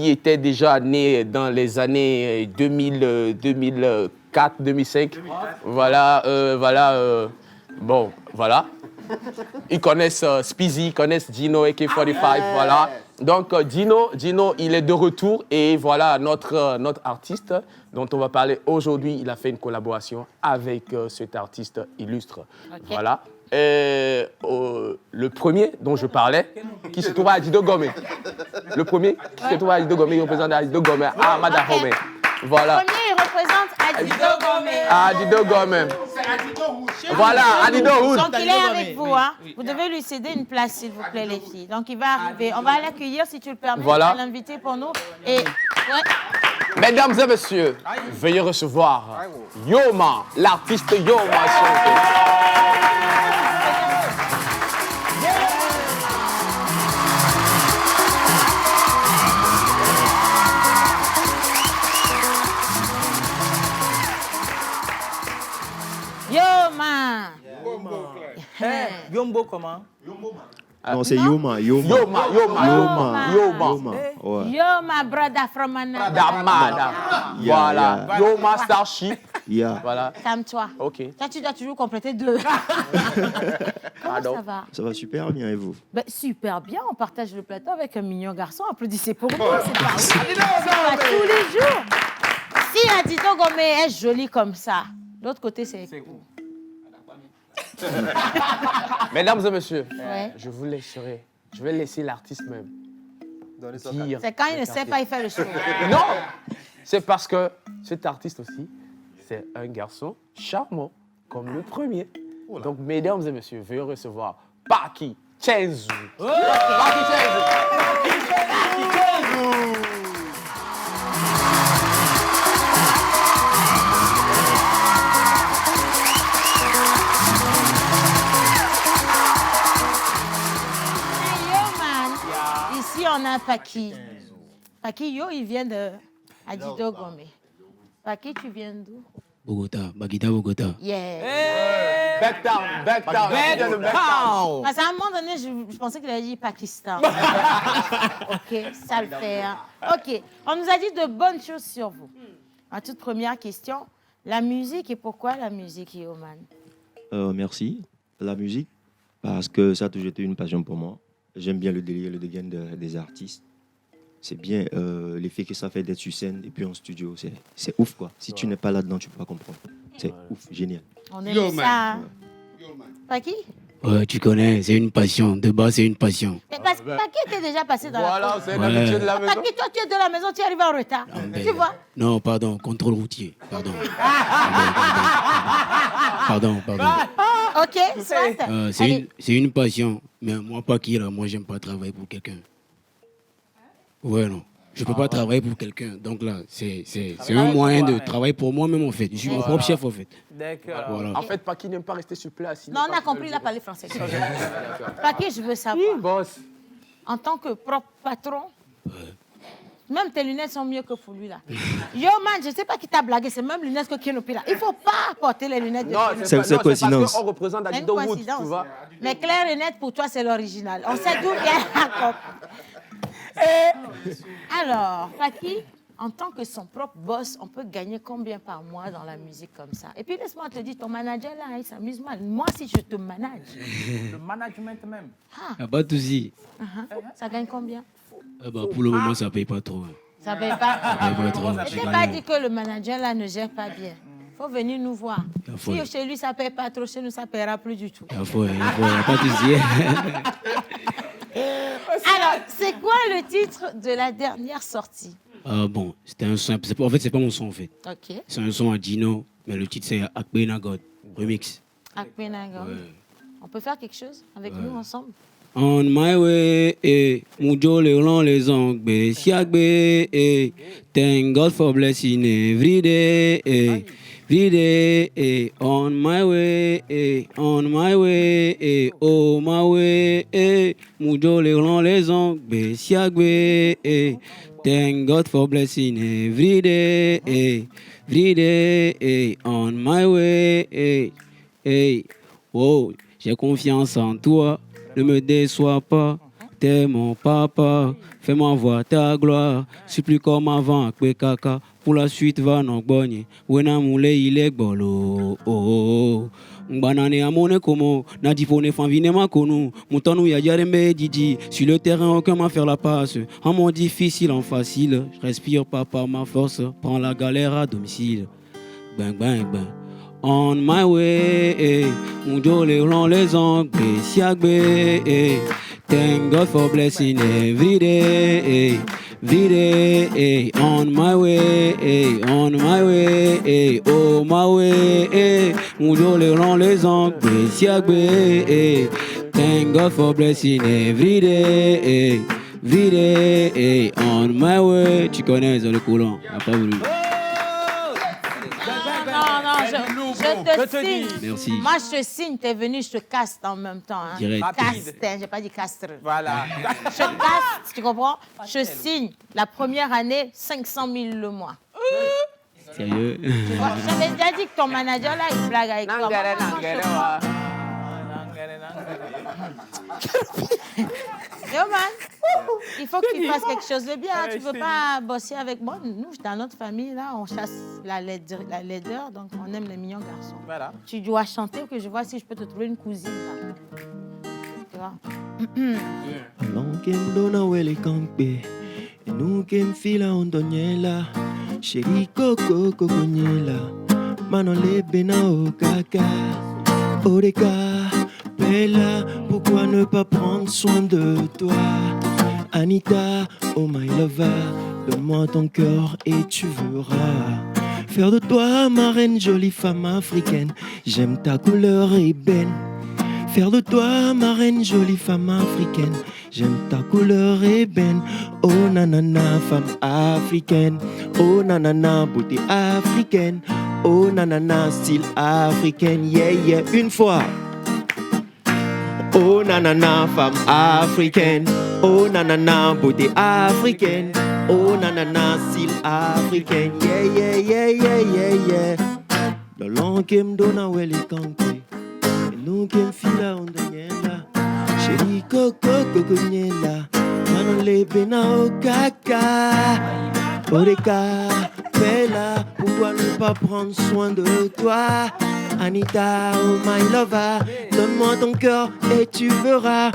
étaient déjà nés dans les années 2000, 2004, 2005, voilà. Ils connaissent Speezy, ils connaissent Dino AK45, voilà. Donc Dino, il est de retour et voilà notre artiste dont on va parler aujourd'hui. Il a fait une collaboration avec cet artiste illustre. Okay. Voilà. Le premier dont je parlais, qui se trouve à Adido Gomé. Le premier qui se trouve à Adido Gomé, il représente Adido Gomé à Madahome. Voilà. Le premier, il représente Adido Gomé. Adido Gomé. Voilà, Adido Hood. Donc il est avec vous, hein. Vous devez lui céder une place, s'il vous plaît, les filles. Donc il va arriver. On va l'accueillir, si tu le permets. Voilà. On va l'inviter pour nous. Et ouais. Mesdames et messieurs, veuillez recevoir Yoma, l'artiste Yoma. Yoma. Yombo comment? Non, c'est Yoma. Yoma. Ouais. Yoma, brother from another. Voilà. Yoma Starship. Yeah. Voilà. Calme-toi. Ok. Toi, tu dois toujours compléter 2. Comment ça va? Ça va super bien et vous? Ben, super bien. On partage le plateau avec un mignon garçon. Applaudissez pour nous. C'est pas ça tous les jours. Si Adido Gomé est joli comme ça, l'autre côté, c'est cool. Mesdames et messieurs, Ouais. je vais laisser l'artiste même dire. C'est quand il ne sait pas, il fait le show. Non, c'est parce que cet artiste aussi, c'est un garçon charmant, comme le premier. Donc, mesdames et messieurs, veuillez recevoir Paki Chenzu. Paki Chenzu. Ici, on a Paki. Paki, il vient de Adido Gomé. Paki, tu viens d'où? Bogota, Bogota. Yeah. Backtown. Parce qu'à un moment donné, je pensais qu'il allait dire Pakistan. Ok, ça le fait. Hein. Ok, on nous a dit de bonnes choses sur vous. Ma toute première question, la musique et pourquoi la musique, Yoman? Merci. La musique, parce que ça a toujours été une passion pour moi. J'aime bien le délire, le dégaine des artistes. C'est bien l'effet que ça fait d'être sur scène et puis en studio. C'est ouf, quoi. Si tu n'es pas là-dedans, tu ne peux pas comprendre. C'est ouf, génial. On aime ça. Paki? Ouais, tu connais, c'est une passion. De base, c'est une passion. Parce que Paki était déjà passé dans voilà, la c'est l'habitude de la maison. Paki, toi, tu es de la maison, tu es arrivé en retard. Tu vois? Non, pardon, contrôle routier. Pardon. Ok, soit. C'est une passion. Mais moi, Paki, là, moi, j'aime pas travailler pour quelqu'un. Ouais, non. Je peux pas travailler pour quelqu'un. Donc là, c'est un moyen de travailler pour moi-même, en fait. Je suis mon propre chef, en fait. D'accord. Voilà. En fait, Paki n'aime pas rester sur place. Non, on a compris, il a parlé français. Paki, je veux savoir. Boss. En tant que propre patron, même tes lunettes sont mieux que pour lui, là. Yo, man, je sais pas qui t'a blagué, c'est même lunettes que Kenopi, là. Il faut pas porter les lunettes de Kenopi. C'est coïncidence. Parce qu'on représente C'est une Adido Wood, coïncidence. tu vois. Mais clair et net, pour toi, c'est l'original. On sait d'où vient la copie. Alors, Paki, en tant que son propre boss, on peut gagner combien par mois dans la musique comme ça? Et puis laisse-moi te dire, ton manager là, il s'amuse mal. Moi, si je te manage. Le management même. Pas de souci. Ça gagne combien? Pour le moment, ça paye pas trop. Ça paye pas. paye pas trop. Je t'ai pas dit que le manager là ne gère pas bien. Faut venir nous voir. Si chez lui ça paye pas trop, chez nous ça paiera plus du tout. Il faut, pas de souci. Alors, c'est quoi le titre de la dernière sortie? Bon, c'était un son. En fait, c'est pas mon son en fait. Ok. C'est un son à Dino, mais le titre c'est Akbena God, remix. Akbena God. Ouais. On peut faire quelque chose avec nous ensemble? On my way, Mujo le les ongbe, siagbe, thank God for blessing every day, every day, on my way, oh my way, Mujo le les ongbe, siagbe, thank God for blessing every day, on my way, oh, j'ai confiance en toi. Ne me déçois pas, t'es mon papa. Fais-moi voir ta gloire. Je suis plus comme avant, avec caca. Pour la suite, va non bonne. Wena moule, il est bolo. Oh, oh, oh. Banane amone como. Nadipone fanvine ma konou. Moutanou ya yarembe didi. Sur le terrain, aucun m'a faire la passe. En mon difficile, en facile. Je respire, papa, ma force. Prends la galère à domicile. Bang, bang, bang. On my way, Mujo les ronds les anglais, siagbe, thank God for blessing every day, on my way, oh my way, Mujo les ronds les anglais, siagbe, thank God for blessing every day, on my way. Tu connais le courant, n'a pas voulu. Je te signe. Merci. Moi, je te signe, t'es venu, je te caste en même temps. Hein. Direct. Caste, j'ai pas dit castre. Voilà. Je caste, tu comprends? Je signe. La première année, 500 000 le mois. Sérieux? Tu vois, j'avais déjà dit que ton manager, là, il blague avec toi. Yo, man, il faut que tu fasses quelque chose de bien. Tu veux pas bosser avec moi? Nous, dans notre famille, là, on chasse la laideur, donc on aime les mignons garçons. Voilà. Tu dois chanter pour que je vois si je peux te trouver une cousine, là. Tu vois? Lonkem dona wele kampe, enukem fila ondonyela, chéri coco coconyela, manon lebena o kaka, oreka, bella, pourquoi ne pas prendre soin de toi, Anita, oh my lover, donne-moi ton cœur et tu verras. Faire de toi ma reine, jolie femme africaine, j'aime ta couleur ébène. Faire de toi ma reine, jolie femme africaine, j'aime ta couleur ébène. Oh nanana, femme africaine, oh nanana, beauté africaine, oh nanana, style africaine, yeah yeah, une fois. Oh nanana, femme africaine, oh nanana, beauté africaine, oh nanana, style africaine, yeah yeah yeah yeah yeah yeah. Le long qui me donne ouais les campés. Nous qui fila ondonyela, chéri coco coconyela, manon le bena o kaka, oreka, bella, pourquoi ne pas prendre soin de toi, Anita, oh my lover, donne-moi ton cœur et tu verras.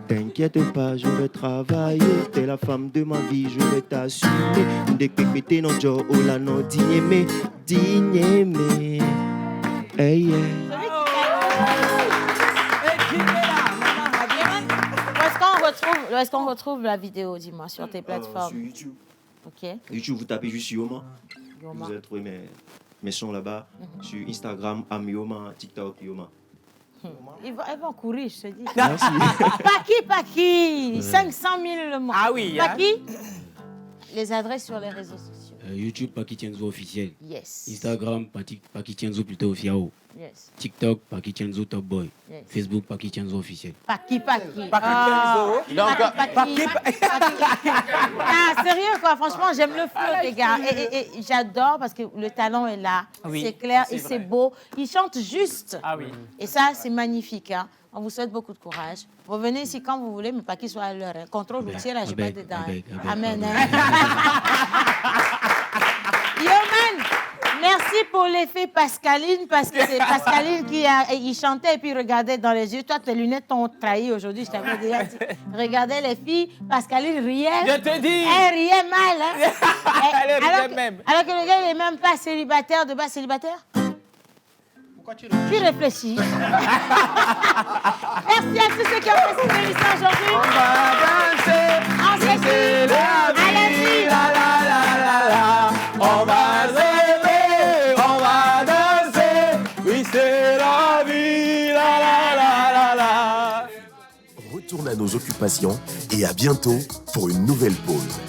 T'inquiète pas, je vais travailler, t'es la femme de ma vie, je vais t'assumer. Dès que t'es non jo, oh la non digne mais, hey yeah. Où est-ce qu'on retrouve la vidéo, dis-moi, sur tes plateformes? Sur YouTube. Ok. YouTube, vous tapez juste Yoma. Yoma. Vous allez trouver mes sons là-bas. Sur Instagram, Yoma, TikTok, Yoma. Ils vont courir, je te dis. Merci. Paki, 500 000 le mois. Ah oui, Paki, les adresses sur les réseaux sociaux. YouTube, Paki Tienzo officiel. Yes. Instagram, Paki Tienzo plutôt Fiao. Yes. TikTok, Paki Tienzo Top Boy. Yes. Facebook, Paki Tienzo officiel. Paki. Tienzo. Donc, Paki. Ah, sérieux, quoi. Franchement, j'aime le flow, les gars. Et j'adore parce que le talent est là. Oui, c'est clair c'est et vrai. c'est beau. Ils chantent juste. Ah oui. Et ça, c'est magnifique. Hein. On vous souhaite beaucoup de courage. Revenez ici quand vous voulez, mais pas qu'il soit à l'heure. Hein. Contrôle routier, là, je suis pas dedans. Amen. Yo, man, merci pour l'effet Pascaline, parce que c'est Pascaline il chantait et puis regardait dans les yeux. Toi, tes lunettes t'ont trahi aujourd'hui, je t'avais déjà dit. Regardez les filles, Pascaline riait. Je te dis. Elle riait mal. Hein. Elle riait même. Alors que le gars, il n'est même pas célibataire, de base célibataire. Pourquoi tu réfléchis? Merci à tous ceux qui ont fait cette émission aujourd'hui. On va danser, c'est la vie, la la la la la. On va rêver, on va danser, oui c'est la vie, la la la la la. Retourne à nos occupations et à bientôt pour une nouvelle pause.